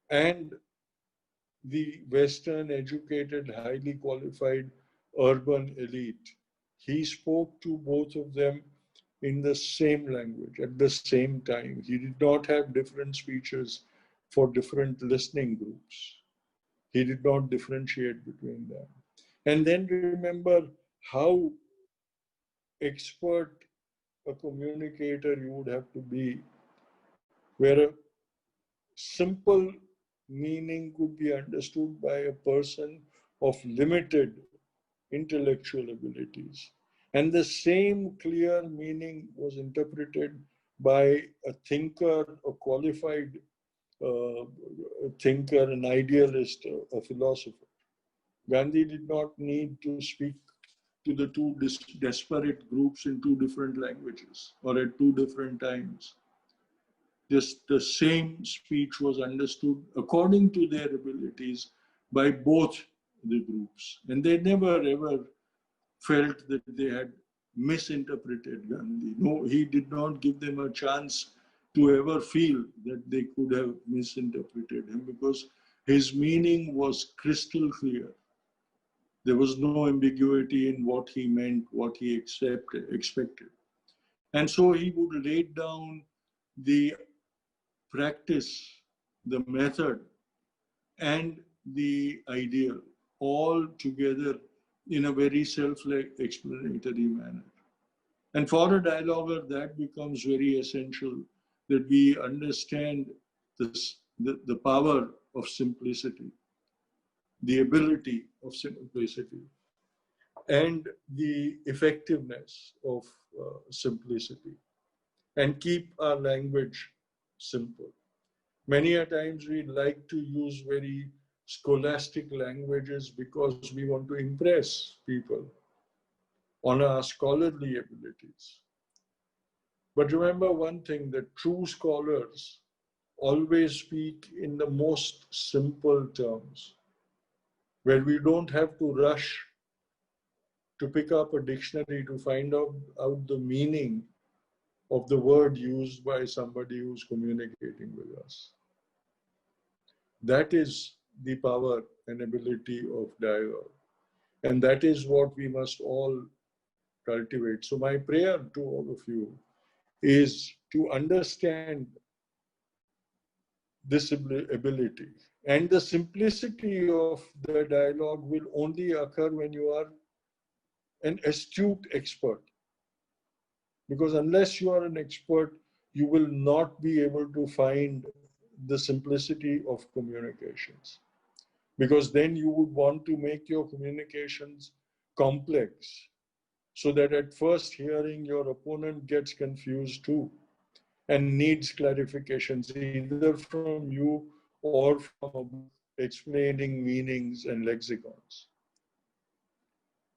and the Western educated, highly qualified urban elite. He spoke to both of them in the same language at the same time. He did not have different speeches for different listening groups. He did not differentiate between them. And then remember how expert a communicator you would have to be, where a simple meaning could be understood by a person of limited intellectual abilities. And the same clear meaning was interpreted by a thinker, a qualified thinker, an idealist, a philosopher. Gandhi did not need to speak to the two disparate groups in two different languages or at two different times. the same speech was understood according to their abilities by both the groups. And they never ever felt that they had misinterpreted Gandhi. No, he did not give them a chance to ever feel that they could have misinterpreted him, because his meaning was crystal clear. There was no ambiguity in what he meant, what he expected. And so he would lay down the practice, the method, and the ideal all together in a very self-explanatory manner. And for a dialoguer, that becomes very essential, that we understand the power of simplicity, the ability of simplicity, and the effectiveness of simplicity, and keep our language simple. Many a times we like to use very scholastic languages because we want to impress people on our scholarly abilities. But remember one thing, that true scholars always speak in the most simple terms, where we don't have to rush to pick up a dictionary to find out the meaning of the word used by somebody who's communicating with us. That is the power and ability of dialogue. And that is what we must all cultivate. So my prayer to all of you is to understand this ability. And the simplicity of the dialogue will only occur when you are an astute expert. Because unless you are an expert, you will not be able to find the simplicity of communications. Because then you would want to make your communications complex, so that at first hearing your opponent gets confused too and needs clarifications either from you or from a book explaining meanings and lexicons.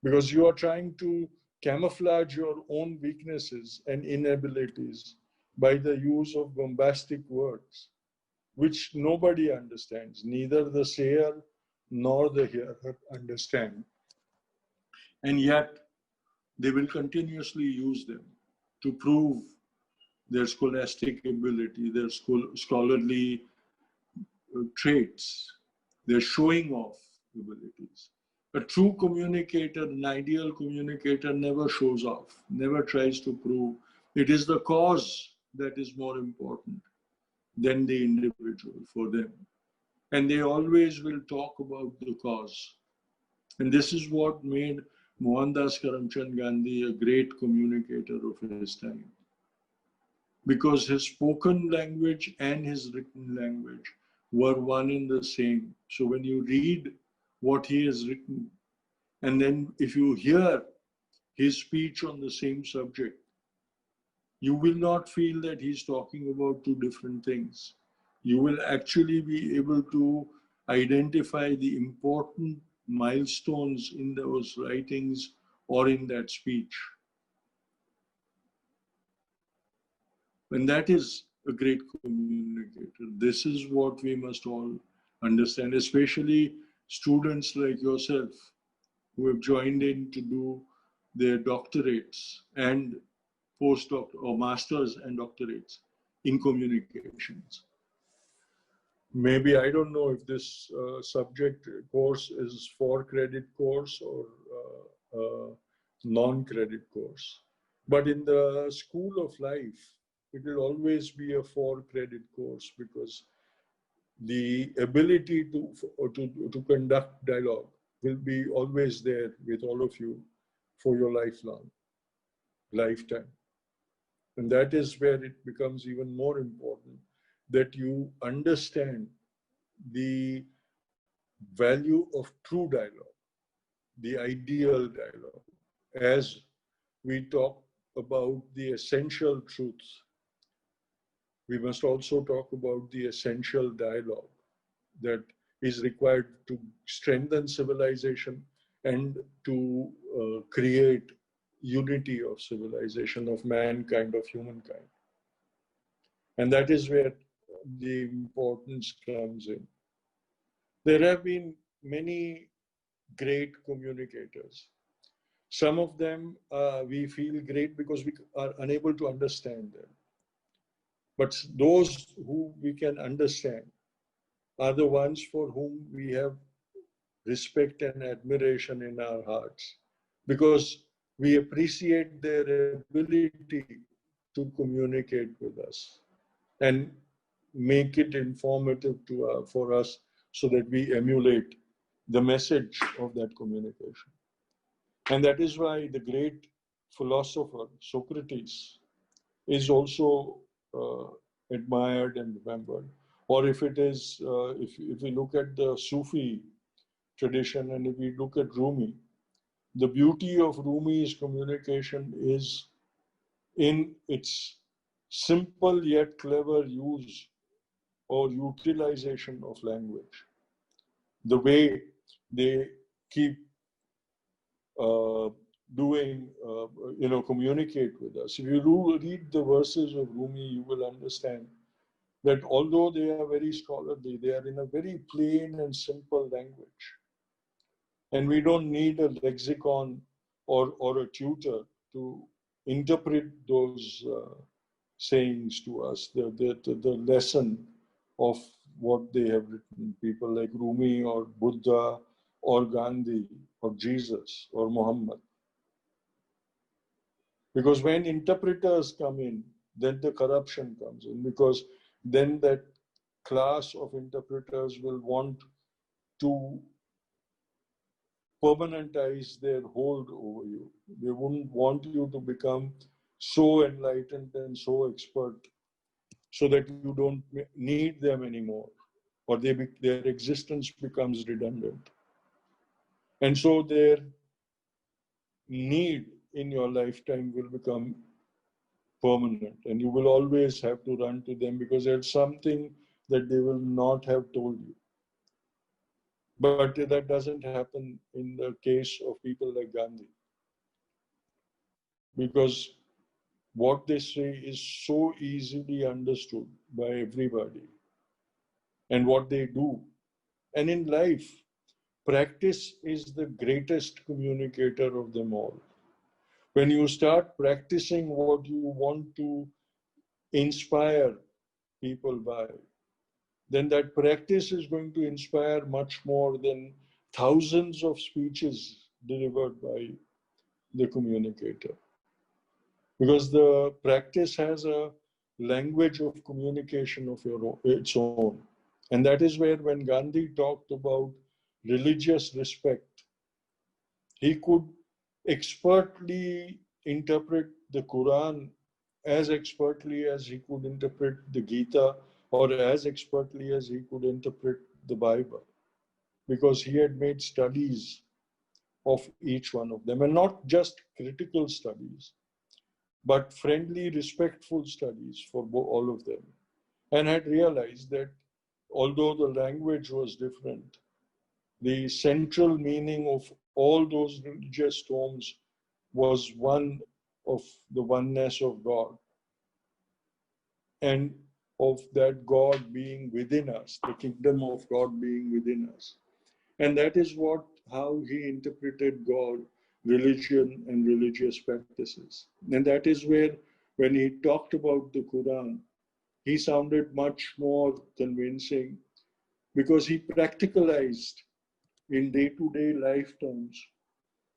Because you are trying to camouflage your own weaknesses and inabilities by the use of bombastic words, which nobody understands, neither the sayer nor the hearer understand. And yet, they will continuously use them to prove their scholastic ability, their scholarly traits, their showing off abilities. A true communicator, an ideal communicator, never shows off, never tries to prove. It is the cause that is more important than the individual for them. And they always will talk about the cause. And this is what made Mohandas Karamchand Gandhi a great communicator of his time. Because his spoken language and his written language were one and the same. So when you read what he has written, and then if you hear his speech on the same subject, you will not feel that he's talking about two different things. You will actually be able to identify the important milestones in those writings or in that speech. And that is a great communicator. This is what we must all understand, especially students like yourself who have joined in to do their doctorates and postdoc or masters and doctorates in communications. Maybe, I don't know if this subject course is 4-credit course or non-credit course. But in the school of life, it will always be a 4-credit course, because the ability to conduct dialogue will be always there with all of you for your lifetime. And that is where it becomes even more important that you understand the value of true dialogue, the ideal dialogue, as we talk about the essential truths. We must also talk about the essential dialogue that is required to strengthen civilization and to create unity of civilization, of mankind, of humankind. And that is where the importance comes in. There have been many great communicators. Some of them we feel great because we are unable to understand them. But those who we can understand are the ones for whom we have respect and admiration in our hearts, because we appreciate their ability to communicate with us and make it informative for us so that we emulate the message of that communication. And that is why the great philosopher Socrates is also admired and remembered. Or if it is, if we look at the Sufi tradition and if we look at Rumi, the beauty of Rumi's communication is in its simple yet clever use or utilization of language. The way they keep communicate with us. If you read the verses of Rumi, you will understand that although they are very scholarly, they are in a very plain and simple language. And we don't need a lexicon or a tutor to interpret those sayings to us, the lesson of what they have written. People like Rumi or Buddha or Gandhi or Jesus or Muhammad. Because when interpreters come in, then the corruption comes in, because then that class of interpreters will want to permanentize their hold over you. They wouldn't want you to become so enlightened and so expert so that you don't need them anymore, or their existence becomes redundant. And so their need in your lifetime will become permanent, and you will always have to run to them because there's something that they will not have told you. But that doesn't happen in the case of people like Gandhi, because what they say is so easily understood by everybody, and what they do. And in life, practice is the greatest communicator of them all. When you start practicing what you want to inspire people by, then that practice is going to inspire much more than thousands of speeches delivered by the communicator. Because the practice has a language of communication of its own. And that is where, when Gandhi talked about religious respect, he could expertly interpret the Quran as expertly as he could interpret the Gita, or as expertly as he could interpret the Bible, because he had made studies of each one of them, and not just critical studies, but friendly, respectful studies for all of them, and had realized that although the language was different, the central meaning of all those religious tomes was one of the oneness of God, and of that God being within us, the kingdom of God being within us. And that is how he interpreted God, religion, and religious practices. And that is where, when he talked about the Quran, he sounded much more convincing, because he practicalized in day-to-day life terms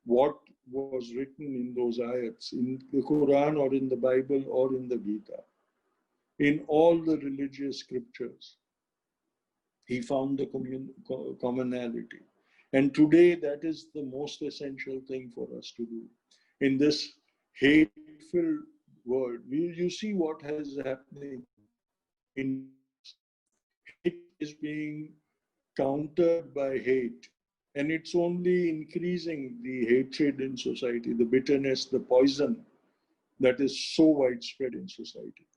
what was written in those ayats, in the Quran or in the Bible or in the Gita. In all the religious scriptures, he found the commonality. And today, that is the most essential thing for us to do. In this hate-filled world, you see what is happening in hate is being countered by hate. And it's only increasing the hatred in society, the bitterness, the poison that is so widespread in society.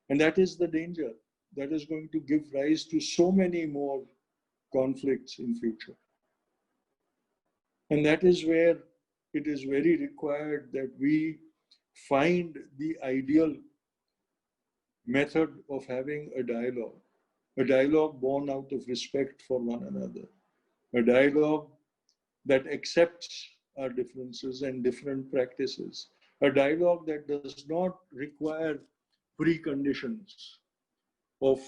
And that is the danger that is going to give rise to so many more conflicts in future. And that is where it is very required that we find the ideal method of having a dialogue born out of respect for one another, a dialogue that accepts our differences and different practices, a dialogue that does not require preconditions of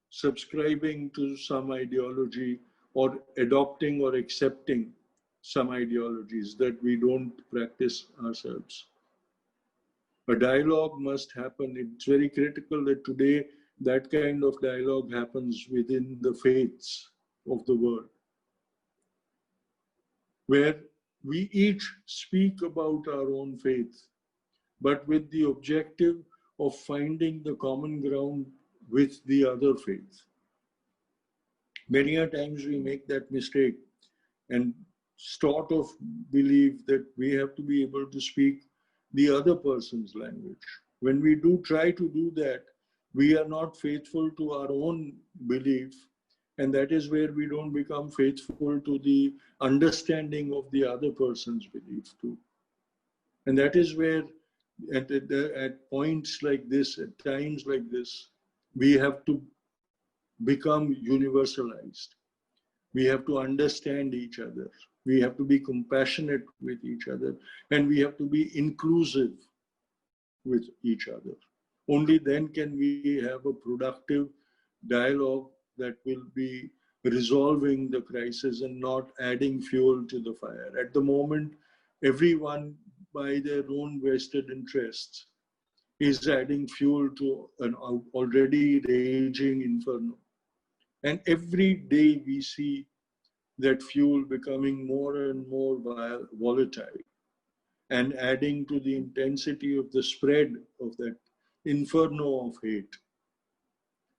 subscribing to some ideology or adopting or accepting some ideologies that we don't practice ourselves. A dialogue must happen. It's very critical that today that kind of dialogue happens within the faiths of the world, where we each speak about our own faith, but with the objective of finding the common ground with the other faith. Many a times we make that mistake and sort of believe that we have to be able to speak the other person's language. When we do try to do that, we are not faithful to our own belief, and that is where we don't become faithful to the understanding of the other person's belief too. And that is where at points like this, at times like this, we have to become universalized. We have to understand each other. We have to be compassionate with each other, and we have to be inclusive with each other. Only then can we have a productive dialogue that will be resolving the crisis and not adding fuel to the fire. At the moment, everyone, by their own vested interests, is adding fuel to an already raging inferno. And every day we see that fuel becoming more and more volatile and adding to the intensity of the spread of that inferno of hate.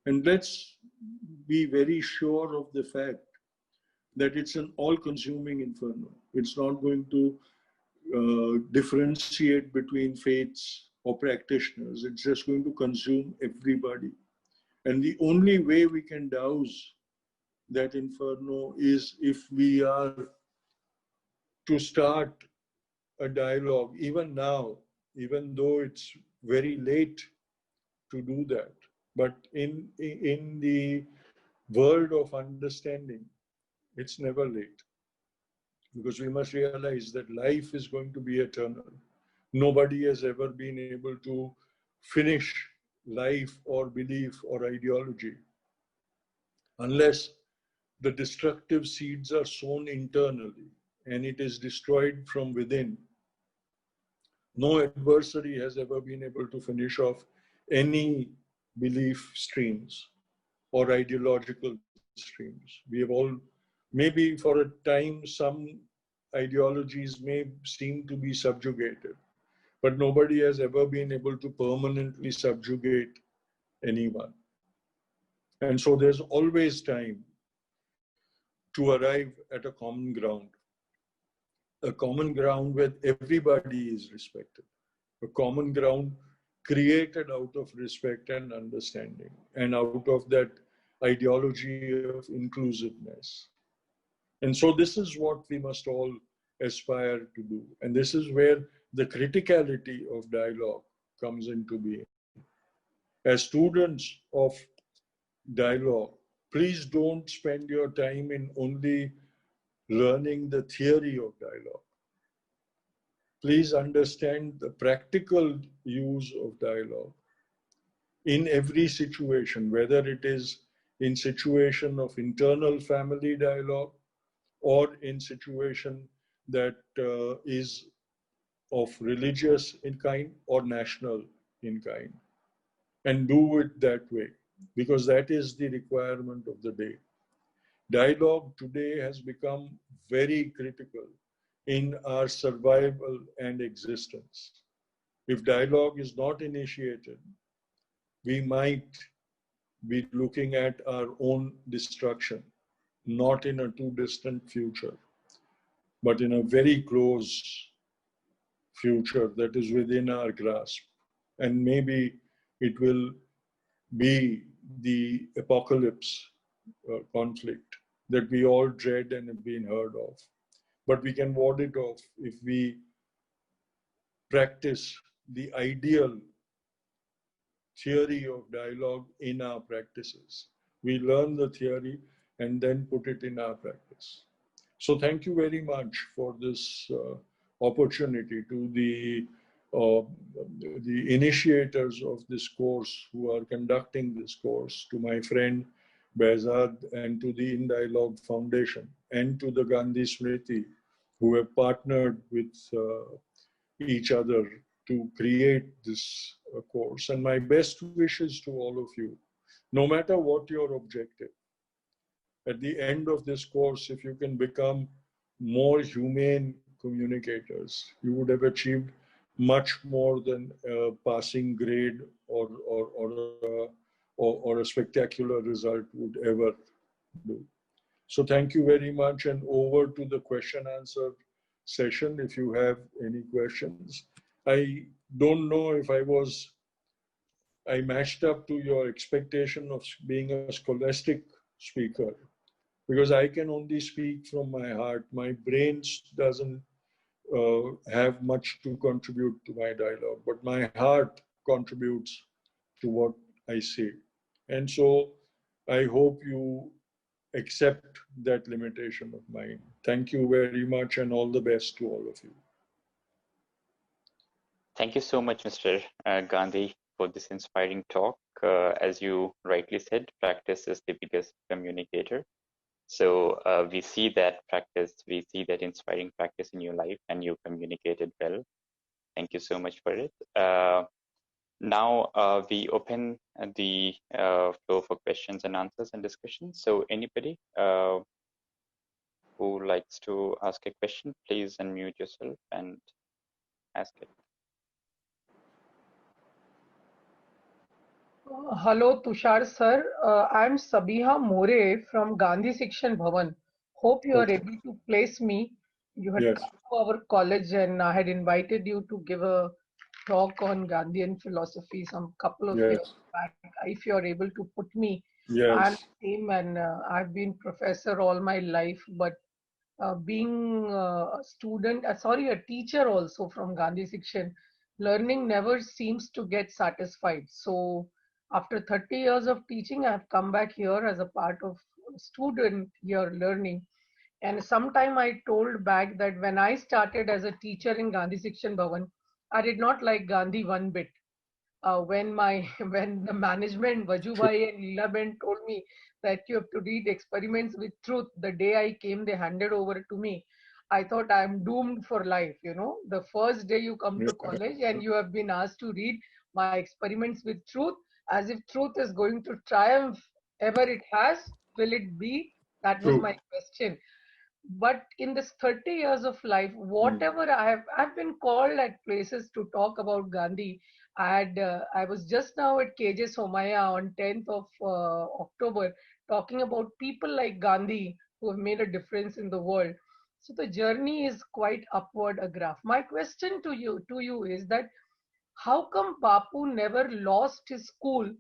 And let's be very sure of the fact that it's an all-consuming inferno. It's not going to differentiate between faiths or practitioners. It's just going to consume everybody. And the only way we can douse that inferno is if we are to start a dialogue, even now, even though it's very late to do that. But in the world of understanding, it's never late. Because we must realize that life is going to be eternal. Nobody has ever been able to finish life or belief or ideology unless the destructive seeds are sown internally and it is destroyed from within. No adversary has ever been able to finish off any belief streams or ideological streams. We have all, maybe for a time, some ideologies may seem to be subjugated, but nobody has ever been able to permanently subjugate anyone. And so there's always time to arrive at a common ground where everybody is respected, a common ground created out of respect and understanding, and out of that ideology of inclusiveness. And so this is what we must all aspire to do. And this is where the criticality of dialogue comes into being. As students of dialogue, please don't spend your time in only learning the theory of dialogue. Please understand the practical use of dialogue in every situation, whether it is in situation of internal family dialogue or in situation that is of religious in kind or national in kind. And do it that way, because that is the requirement of the day. Dialogue today has become very critical in our survival and existence. If dialogue is not initiated, we might be looking at our own destruction, not in a too distant future, but in a very close future that is within our grasp. And maybe it will be the apocalypse conflict that we all dread and have been heard of. But we can ward it off if we practice the ideal theory of dialogue in our practices. We learn the theory and then put it in our practice. So thank you very much for this opportunity to the initiators of this course who are conducting this course, to my friend Behzad and to the In Dialogue Foundation and to the Gandhi Smriti who have partnered with each other to create this course. And my best wishes to all of you, no matter what your objective. At the end of this course, if you can become more humane communicators, you would have achieved much more than a passing grade or a spectacular result would ever do. So thank you very much, and over to the question answer session if you have any questions. I don't know if I matched up to your expectation of being a scholastic speaker, because I can only speak from my heart. My brain doesn't have much to contribute to my dialogue, but my heart contributes to what I say. And so I hope you accept that limitation of mine. Thank you very much, and all the best to all of you. Thank you so much, Mr. Gandhi, for this inspiring talk. As you rightly said, practice is the biggest communicator. So we see that practice, we see that inspiring practice in your life, and you communicated well. Thank you so much for it. Now we open the floor for questions and answers and discussions. So anybody who likes to ask a question, please unmute yourself and ask it. Hello, Tushar sir. I'm Sabiha More from Gandhi Section Bhavan. Hope you are able to place me. You had come to our college and I had invited you to give a talk on Gandhian philosophy some couple of years back. If you are able to put me, I'm same, and I've been professor all my life, but being a student, a teacher also from Gandhi Section, learning never seems to get satisfied. So after 30 years of teaching, I have come back here as a part of student here learning. And sometime I told back that when I started as a teacher in Gandhi Section Bhavan, I did not like Gandhi one bit. When when the management, Vajubai and Leelaben told me that you have to read Experiments with Truth, the day I came, they handed over to me. I thought I'm doomed for life. You know, the first day you come to college and you have been asked to read my Experiments with Truth, as if truth is going to triumph. Ever it has, will it be? That was my question. But in this 30 years of life, whatever I've been called at places to talk about Gandhi. I was just now at KJ Somaya on 10th of October talking about people like Gandhi who have made a difference in the world. So the journey is quite upward a graph. My question to you is that how come Bapu never lost his cool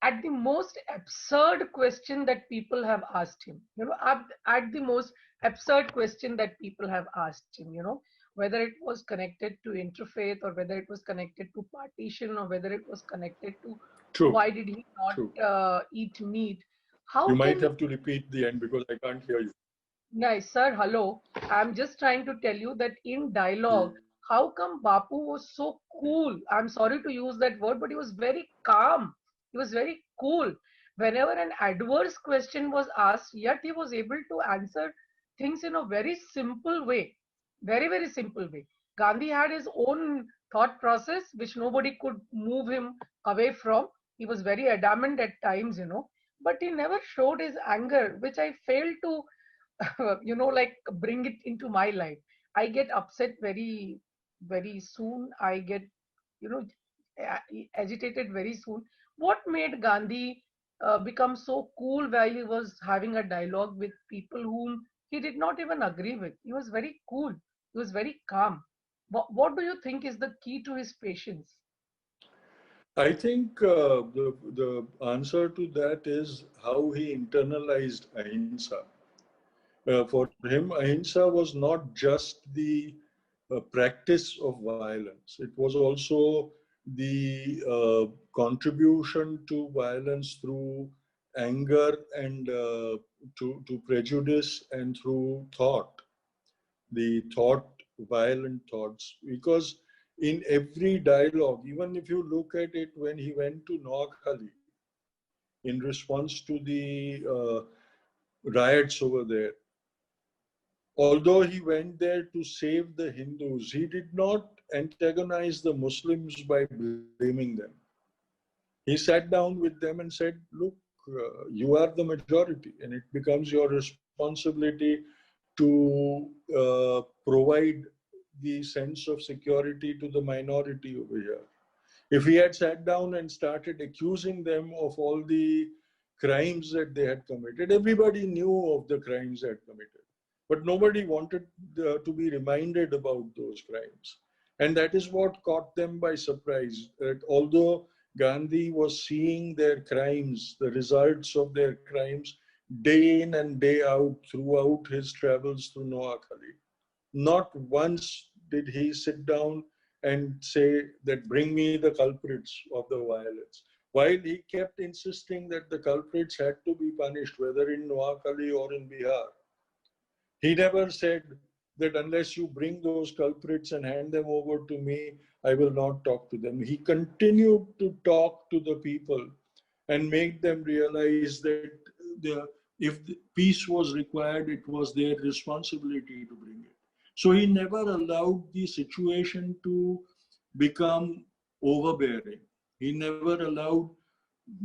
at the most absurd question that people have asked him? You know, at the most absurd question that people have asked him, you know, whether it was connected to interfaith or whether it was connected to partition or whether it was connected to why did he not eat meat. How you might have to repeat the end because I can't hear you. Nice, sir. Hello. I'm just trying to tell you that in dialogue, how come Bapu was so cool? I'm sorry to use that word, but he was very calm. He was very cool. Whenever an adverse question was asked, yet he was able to answer things in a very simple way. Very, very simple way. Gandhi had his own thought process, which nobody could move him away from. He was very adamant at times, you know, but he never showed his anger, which I failed to you know, like bring it into my life. I get upset very, very soon. I get, you know, agitated very soon. What made Gandhi become so cool while he was having a dialogue with people whom he did not even agree with? He was very cool. He was very calm. What do you think is the key to his patience? I think the answer to that is how he internalized ahimsa. For him, ahimsa was not just the practice of violence. It was also the contribution to violence through anger and to prejudice and through thought, the thought, violent thoughts. Because in every dialogue, even if you look at it when he went to Noakhali in response to the riots over there, although he went there to save the Hindus, he did not antagonize the Muslims by blaming them. He sat down with them and said, look, you are the majority, and it becomes your responsibility to provide the sense of security to the minority over here. If he had sat down and started accusing them of all the crimes that they had committed, everybody knew of the crimes they had committed. But nobody wanted to be reminded about those crimes. And that is what caught them by surprise. That although Gandhi was seeing their crimes, the results of their crimes, day in and day out throughout his travels through Noakhali, not once did he sit down and say that bring me the culprits of the violence. While he kept insisting that the culprits had to be punished, whether in Noakhali or in Bihar, he never said that unless you bring those culprits and hand them over to me, I will not talk to them. He continued to talk to the people and make them realize that if peace was required, it was their responsibility to bring it. So he never allowed the situation to become overbearing. He never allowed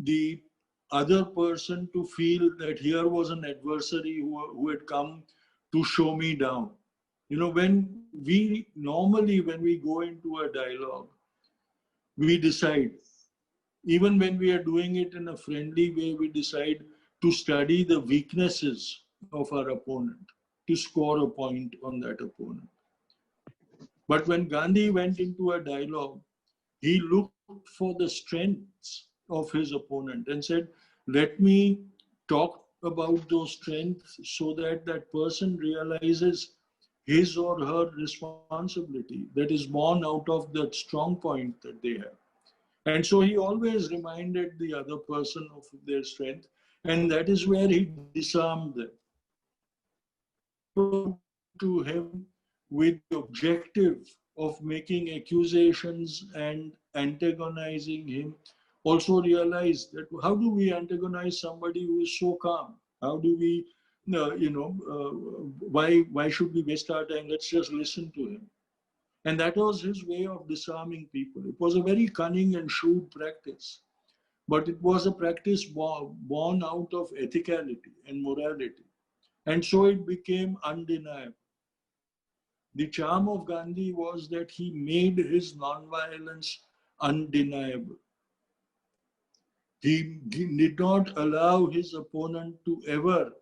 the other person to feel that here was an adversary who had come to show me down. You know, when we go into a dialogue, we decide, even when we are doing it in a friendly way, we decide to study the weaknesses of our opponent, to score a point on that opponent. But when Gandhi went into a dialogue, he looked for the strengths of his opponent and said, let me talk about those strengths so that that person realizes his or her responsibility that is born out of that strong point that they have. And so he always reminded the other person of their strength, and that is where he disarmed them. To him with the objective of making accusations and antagonizing him, also realized that how do we antagonize somebody who is so calm? How do we, why should we waste our time? Let's just listen to him. And that was his way of disarming people. It was a very cunning and shrewd practice, but it was a practice born out of ethicality and morality. And so it became undeniable. The charm of Gandhi was that he made his nonviolence undeniable. He did not allow his opponent to ever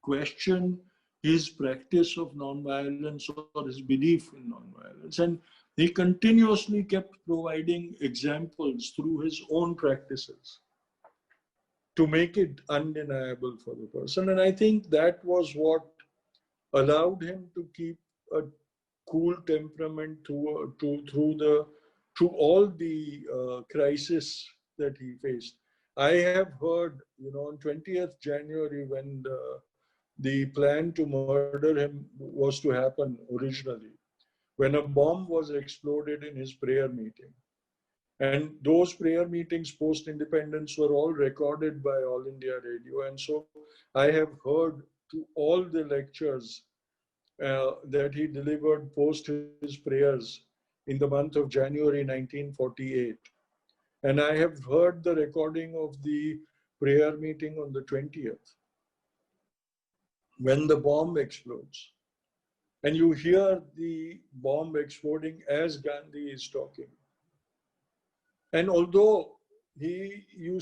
question his practice of nonviolence or his belief in nonviolence. And he continuously kept providing examples through his own practices to make it undeniable for the person. And I think that was what allowed him to keep a cool temperament through all the crisis that he faced. I have heard, on 20th January, when the plan to murder him was to happen originally, when a bomb was exploded in his prayer meeting. And those prayer meetings post-independence were all recorded by All India Radio. And so I have heard to all the lectures that he delivered post his prayers in the month of January 1948. And I have heard the recording of the prayer meeting on the 20th, when the bomb explodes. And you hear the bomb exploding as Gandhi is talking. And although you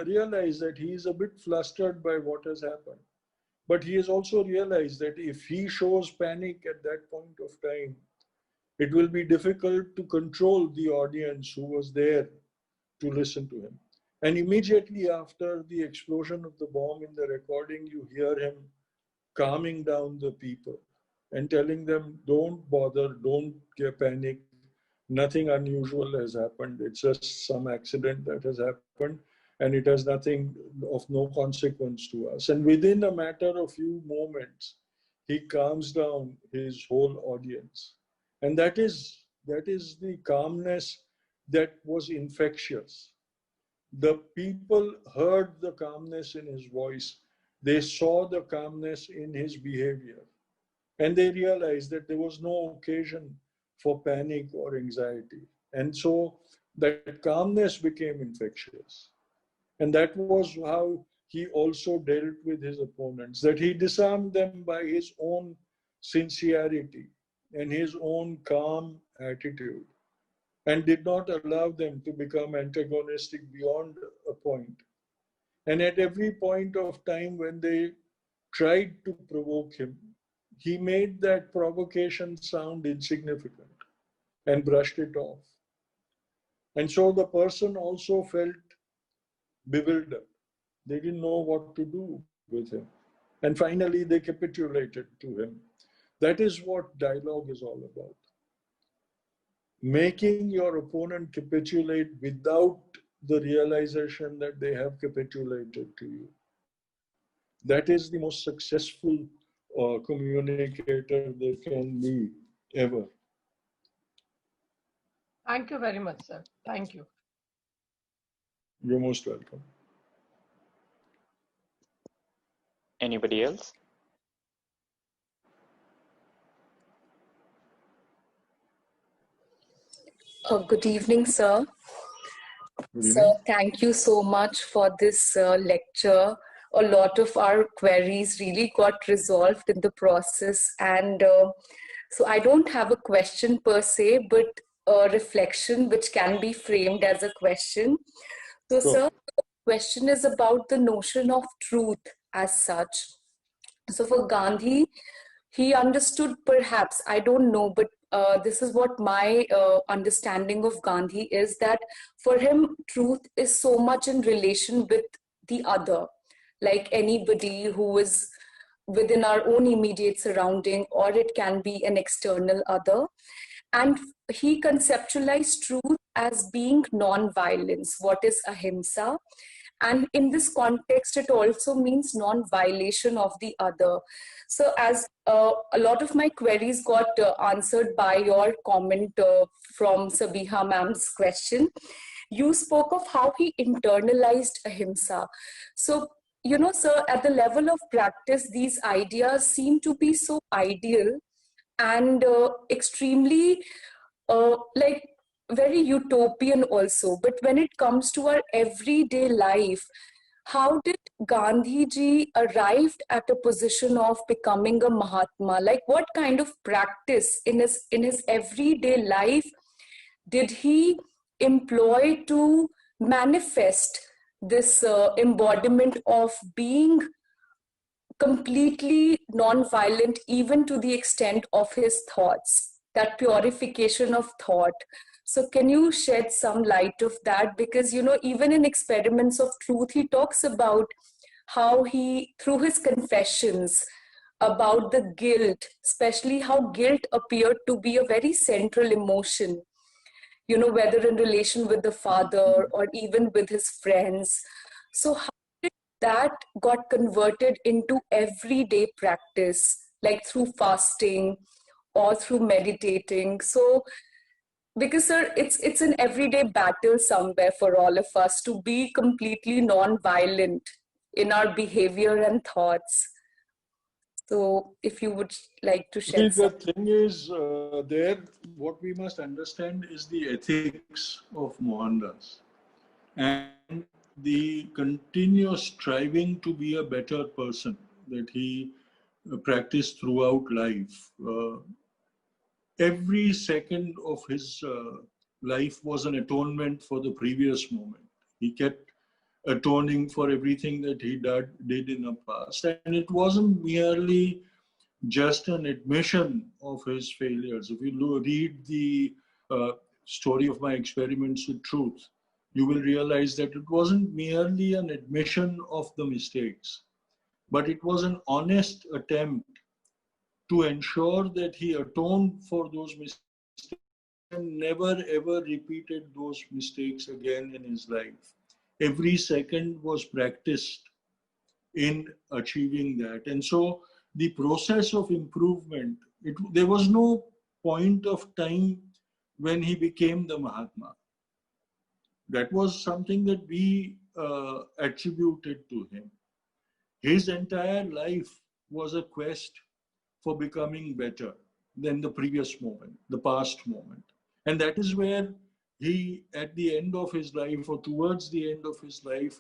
realize that he is a bit flustered by what has happened, but he has also realized that if he shows panic at that point of time, it will be difficult to control the audience who was there to listen to him. And immediately after the explosion of the bomb in the recording, you hear him calming down the people and telling them, don't bother, don't get panic. Nothing unusual has happened. It's just some accident that has happened, and it has nothing of no consequence to us. And within a matter of few moments, he calms down his whole audience. And that is the calmness that was infectious. The people heard the calmness in his voice. They saw the calmness in his behavior. And they realized that there was no occasion for panic or anxiety. And so that calmness became infectious. And that was how he also dealt with his opponents, that he disarmed them by his own sincerity and his own calm attitude, and did not allow them to become antagonistic beyond a point. And at every point of time when they tried to provoke him, he made that provocation sound insignificant and brushed it off. And so the person also felt bewildered. They didn't know what to do with him. And finally, they capitulated to him. That is what dialogue is all about. Making your opponent capitulate without the realization that they have capitulated to you. That is the most successful communicator there can be ever. Thank you very much, sir. Thank you. You're most welcome. Anybody else? Good evening, sir. Good evening. Sir, thank you so much for this lecture. A lot of our queries really got resolved in the process. And so I don't have a question per se, but a reflection which can be framed as a question. So, Sure. sir, the question is about the notion of truth as such. So for Gandhi, he understood, perhaps, I don't know, but this is what my understanding of Gandhi is, that for him, truth is so much in relation with the other, like anybody who is within our own immediate surrounding, or it can be an external other. And he conceptualized truth as being non-violence, what is ahimsa. And in this context, it also means non-violation of the other. So as a lot of my queries got answered by your comment from Sabiha ma'am's question, you spoke of how he internalized ahimsa. So, you know, sir, at the level of practice, these ideas seem to be so ideal and extremely like very utopian also. But when it comes to our everyday life, how did Gandhiji arrived at a position of becoming a Mahatma? Like what kind of practice in his everyday life did he employ to manifest this embodiment of being completely non-violent, even to the extent of his thoughts, that purification of thought? So can you shed some light of that? Because, you know, even in Experiments of Truth, he talks about how he, through his confessions about the guilt, especially how guilt appeared to be a very central emotion, you know, whether in relation with the father or even with his friends. So how did that got converted into everyday practice, like through fasting or through meditating? So, because sir, it's an everyday battle somewhere for all of us to be completely non-violent in our behavior and thoughts. So if you would like to share The thing is, there, what we must understand is the ethics of Mohandas and the continuous striving to be a better person that he practiced throughout life. Every second of his life was an atonement for the previous moment. He kept atoning for everything that he did in the past. And it wasn't merely just an admission of his failures. If you read the story of my experiments with truth, you will realize that it wasn't merely an admission of the mistakes, but it was an honest attempt to ensure that he atoned for those mistakes and never ever repeated those mistakes again in his life. Every second was practiced in achieving that. And so the process of improvement, there was no point of time when he became the Mahatma. That was something that we attributed to him. His entire life was a quest for becoming better than the previous moment, the past moment. And that is where he, at the end of his life or towards the end of his life,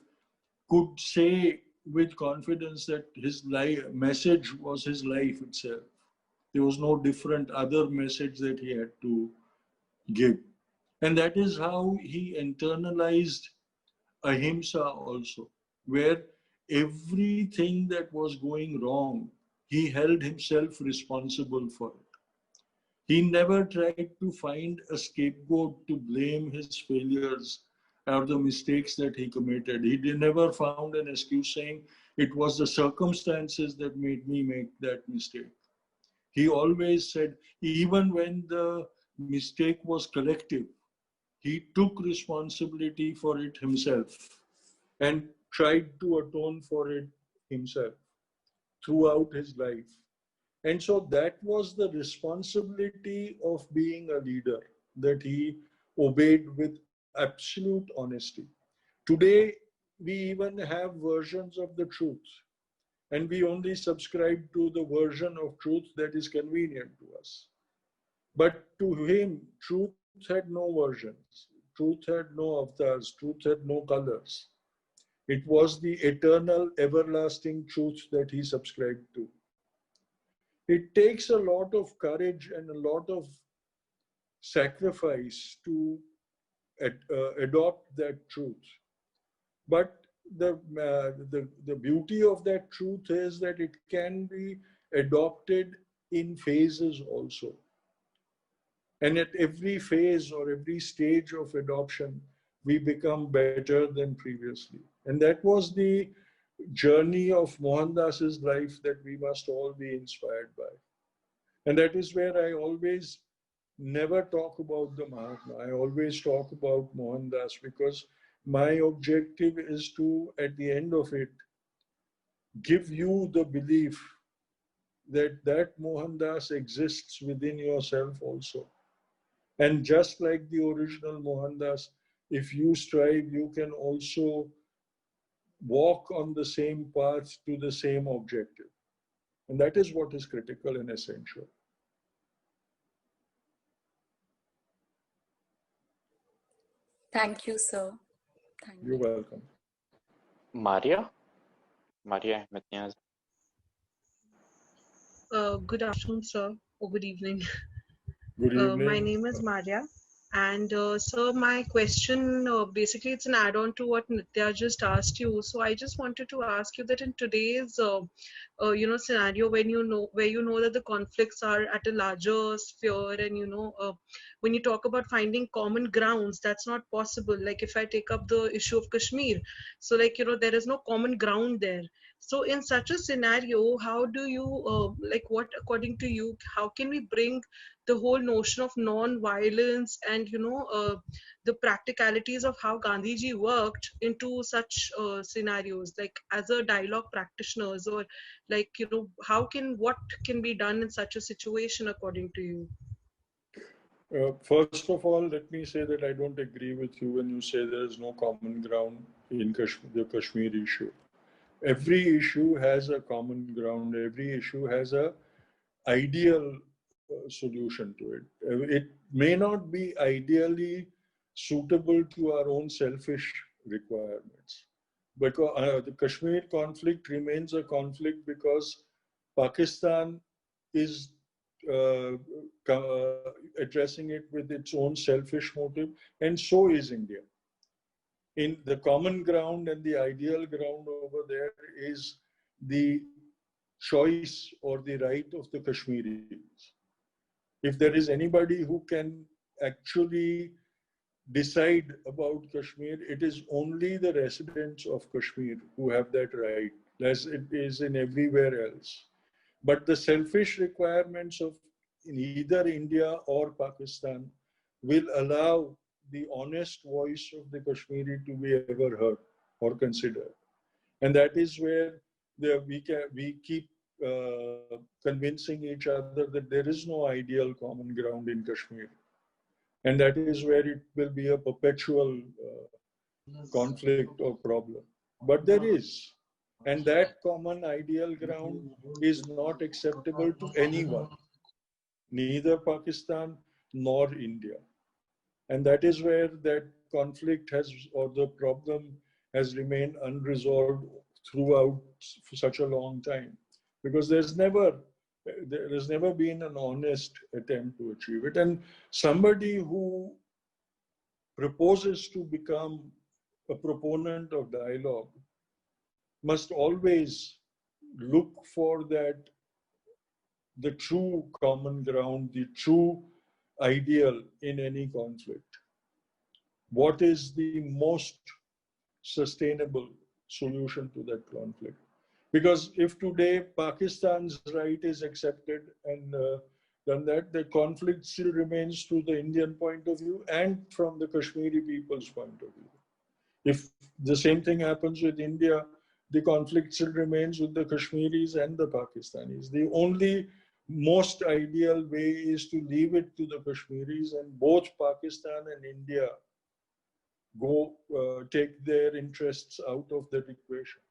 could say with confidence that his message was his life itself. There was no different other message that he had to give. And that is how he internalized ahimsa also, where everything that was going wrong, he held himself responsible for it. He never tried to find a scapegoat to blame his failures or the mistakes that he committed. He never found an excuse saying, it was the circumstances that made me make that mistake. He always said, even when the mistake was collective, he took responsibility for it himself and tried to atone for it himself throughout his life. And so that was the responsibility of being a leader, that he obeyed with absolute honesty. Today, we even have versions of the truth, and we only subscribe to the version of truth that is convenient to us. But to him, truth had no versions, truth had no avatars, truth had no colors. It was the eternal, everlasting truth that he subscribed to. It takes a lot of courage and a lot of sacrifice to adopt that truth. But the beauty of that truth is that it can be adopted in phases also. And at every phase or every stage of adoption, we become better than previously. And that was the journey of Mohandas's life that we must all be inspired by. And that is where I always never talk about the Mahatma. I always talk about Mohandas, because my objective is to, at the end of it, give you the belief that that Mohandas exists within yourself also. And just like the original Mohandas, if you strive, you can also walk on the same path to the same objective. And that is what is critical and essential. Thank you, sir. Thank you. You're welcome. MARYA? MARYA Ahmed NEYAZI. Good afternoon, sir, or good evening. Good evening. My name is MARYA. And so my question, basically it's an add-on to what Nitya just asked you. So I just wanted to ask you that in today's, scenario, where you know that the conflicts are at a larger sphere, and when you talk about finding common grounds, that's not possible. Like if I take up the issue of Kashmir, so there is no common ground there. So in such a scenario, how do you, what according to you, how can we bring the whole notion of non-violence and the practicalities of how Gandhiji worked into such scenarios, like as a dialogue practitioners, or what can be done in such a situation according to you? First of all, let me say that I don't agree with you when you say there is no common ground in the Kashmir issue. Every issue has a common ground. Every issue has a ideal solution to it. It may not be ideally suitable to our own selfish requirements. Because the Kashmir conflict remains a conflict because Pakistan is addressing it with its own selfish motive, and so is India. In the common ground and the ideal ground over there is the choice or the right of the Kashmiris. If there is anybody who can actually decide about Kashmir, it is only the residents of Kashmir who have that right, as it is in everywhere else. But the selfish requirements of either India or Pakistan will allow the honest voice of the Kashmiri to be ever heard or considered. And that is where we keep convincing each other that there is no ideal common ground in Kashmir. And that is where it will be a perpetual conflict or problem. But there is. And that common ideal ground is not acceptable to anyone, neither Pakistan nor India. And that is where that conflict has, or the problem has remained unresolved throughout for such a long time. Because there has never been an honest attempt to achieve it. And somebody who proposes to become a proponent of dialogue must always look for the true common ground, the true ideal in any conflict. What is the most sustainable solution to that conflict? Because if today Pakistan's right is accepted and done that, the conflict still remains through the Indian point of view and from the Kashmiri people's point of view. If the same thing happens with India, the conflict still remains with the Kashmiris and the Pakistanis. The only most ideal way is to leave it to the Kashmiris and both Pakistan and India go take their interests out of that equation.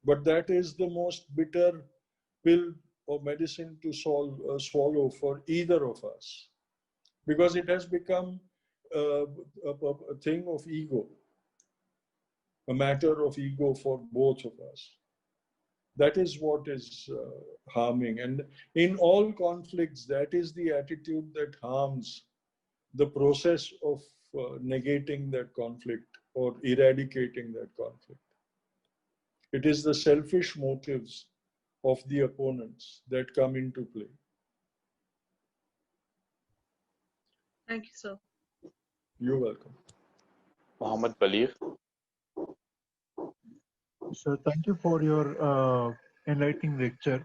But that is the most bitter pill or medicine to swallow for either of us, because it has become a thing of ego, a matter of ego for both of us. That is what is harming. And in all conflicts, that is the attitude that harms the process of negating that conflict or eradicating that conflict. It is the selfish motives of the opponents that come into play. Thank you, sir. You're welcome. Mohammed Balir. So thank you for your enlightening lecture.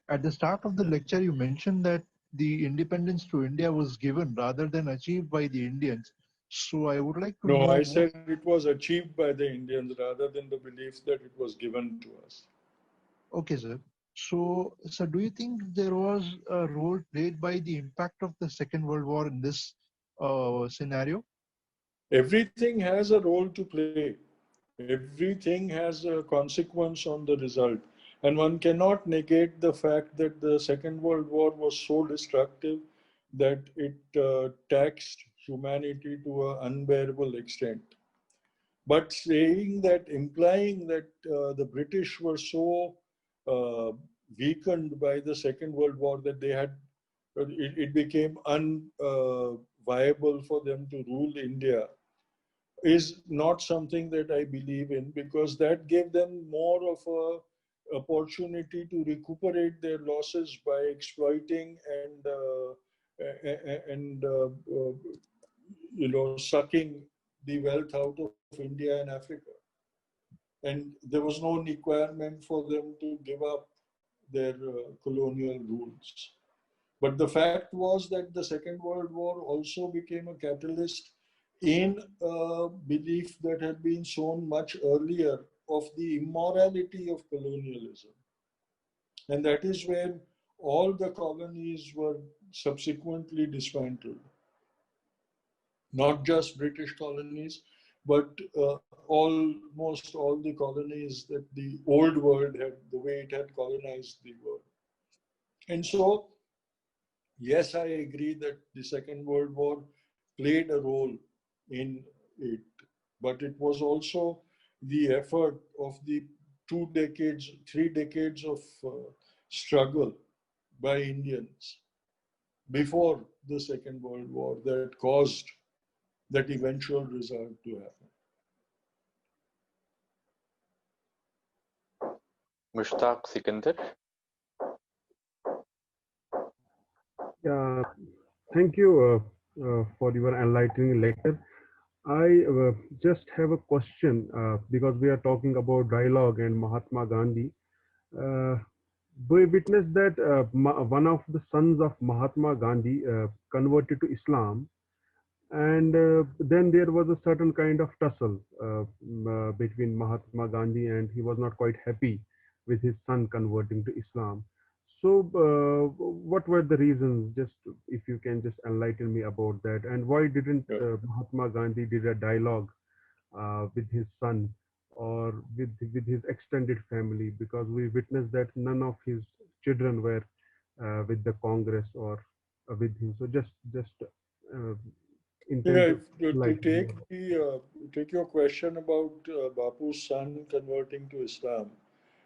At the start of the lecture, you mentioned that the independence to India was given rather than achieved by the Indians. So I would like to know. No, I said it was achieved by the Indians rather than the belief that it was given to us. Okay, sir. So, do you think there was a role played by the impact of the Second World War in this scenario? Everything has a role to play. Everything has a consequence on the result. And one cannot negate the fact that the Second World War was so destructive that it taxed humanity to an unbearable extent. But saying that, implying that the British were so weakened by the Second World War that they had, it became unviable for them to rule India, is not something that I believe in, because that gave them more of a opportunity to recuperate their losses by exploiting and sucking the wealth out of India and Africa. And there was no requirement for them to give up their colonial rules. But the fact was that the Second World War also became a catalyst in a belief that had been shown much earlier of the immorality of colonialism. And that is where all the colonies were subsequently dismantled. Not just British colonies, but almost all the colonies that the old world had, the way it had colonized the world. And so, yes, I agree that the Second World War played a role in it, but it was also the effort of the 3 decades of struggle by Indians before the Second World War that caused that eventual result to happen. Mushtaq Sikandar. Thank you for your enlightening lecture. I just have a question because we are talking about dialogue and Mahatma Gandhi. We witnessed that one of the sons of Mahatma Gandhi converted to Islam, And then there was a certain kind of tussle between Mahatma Gandhi, and he was not quite happy with his son converting to Islam. So, what were the reasons? Just if you can just enlighten me about that, and why didn't Mahatma Gandhi did a dialogue with his son or with his extended family? Because we witnessed that none of his children were with the Congress or with him. So just uh, intend Yeah, to to enlighten me. take your question about Bapu's son converting to Islam.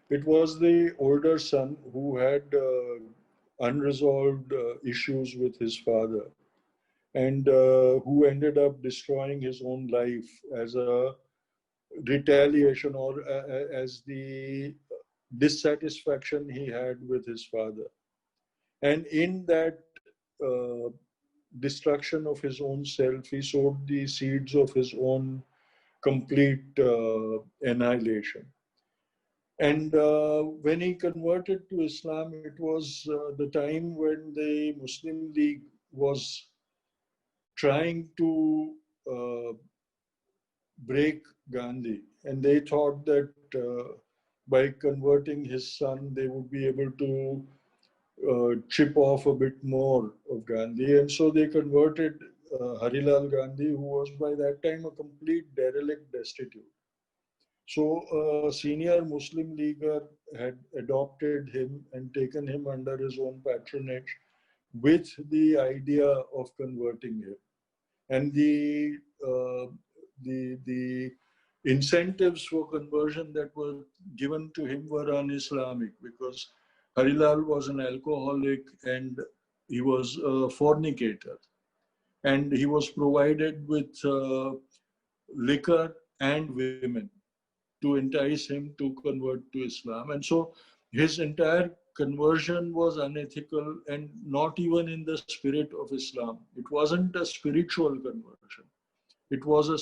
It was the older son who had unresolved issues with his father, and who ended up destroying his own life as a retaliation, or as the dissatisfaction he had with his father. And in that uh, destruction of his own self, he sowed the seeds of his own complete annihilation. And when he converted to Islam, it was the time when the Muslim League was trying to break Gandhi. And they thought that by converting his son, they would be able to chip off a bit more of Gandhi. And so they converted Harilal Gandhi, who was by that time a complete derelict, destitute. So a senior Muslim leaguer had adopted him and taken him under his own patronage with the idea of converting him. And the incentives for conversion that were given to him were un-Islamic, because Harilal was an alcoholic and he was a fornicator. And he was provided with liquor and women to entice him to convert to Islam. And so his entire conversion was unethical and not even in the spirit of Islam. It wasn't a spiritual conversion. It was a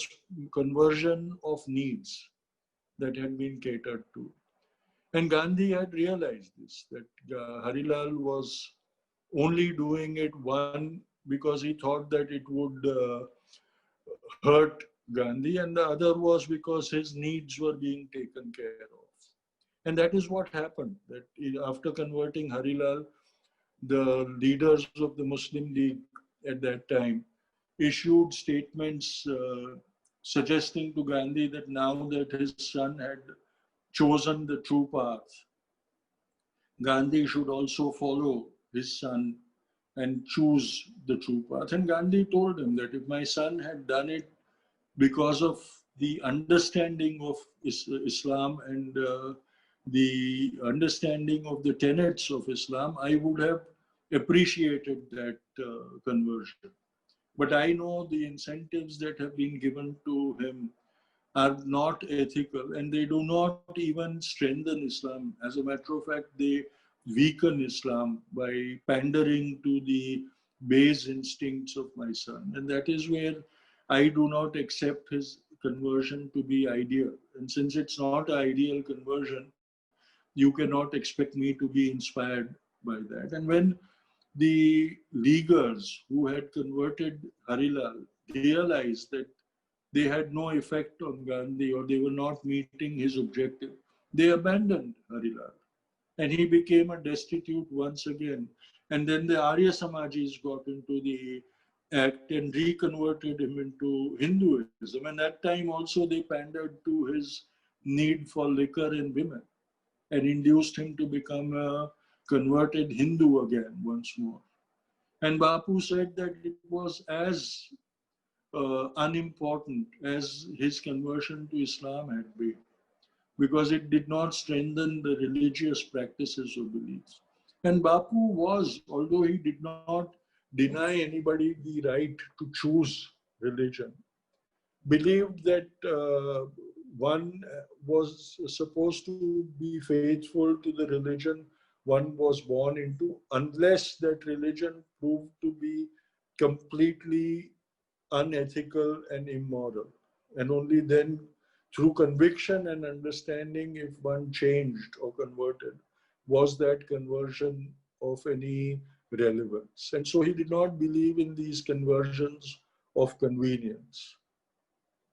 conversion of needs that had been catered to. And Gandhi had realized this, that Harilal was only doing it, one, because he thought that it would hurt Gandhi, and the other was because his needs were being taken care of. And that is what happened, that after converting Harilal, the leaders of the Muslim League at that time issued statements suggesting to Gandhi that now that his son had chosen the true path, Gandhi should also follow his son and choose the true path. And Gandhi told him that if my son had done it because of the understanding of Islam and the understanding of the tenets of Islam, I would have appreciated that conversion. But I know the incentives that have been given to him are not ethical, and they do not even strengthen Islam. As a matter of fact, they weaken Islam by pandering to the base instincts of my son. And that is where I do not accept his conversion to be ideal. And since it's not an ideal conversion, you cannot expect me to be inspired by that. And when the leaguers who had converted Harilal realized that they had no effect on Gandhi, or they were not meeting his objective, they abandoned Harilal. And he became a destitute once again. And then the Arya Samajis got into the act and reconverted him into Hinduism. And that time also they pandered to his need for liquor and women and induced him to become a converted Hindu again once more. And Bapu said that it was as unimportant as his conversion to Islam had been, because it did not strengthen the religious practices or beliefs. And Bapu was, although he did not deny anybody the right to choose religion, believed that one was supposed to be faithful to the religion one was born into, unless that religion proved to be completely unethical and immoral. And only then, through conviction and understanding, if one changed or converted, was that conversion of any relevance. And so he did not believe in these conversions of convenience.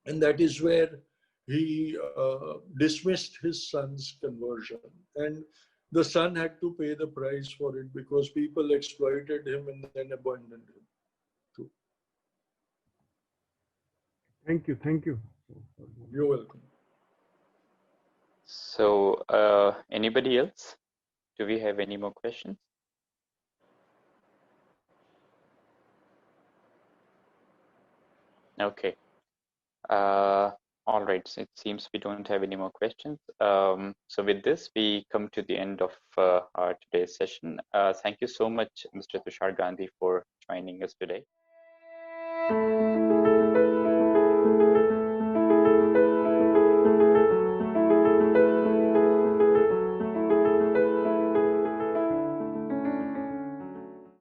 And that is where he dismissed his son's conversion. And the son had to pay the price for it because people exploited him and then abandoned him too. Thank you. Thank you. You're welcome. So, anybody else? Do we have any more questions? Okay. All right. So it seems we don't have any more questions. So with this, we come to the end of our today's session. Thank you so much, Mr. Tushar Gandhi, for joining us today.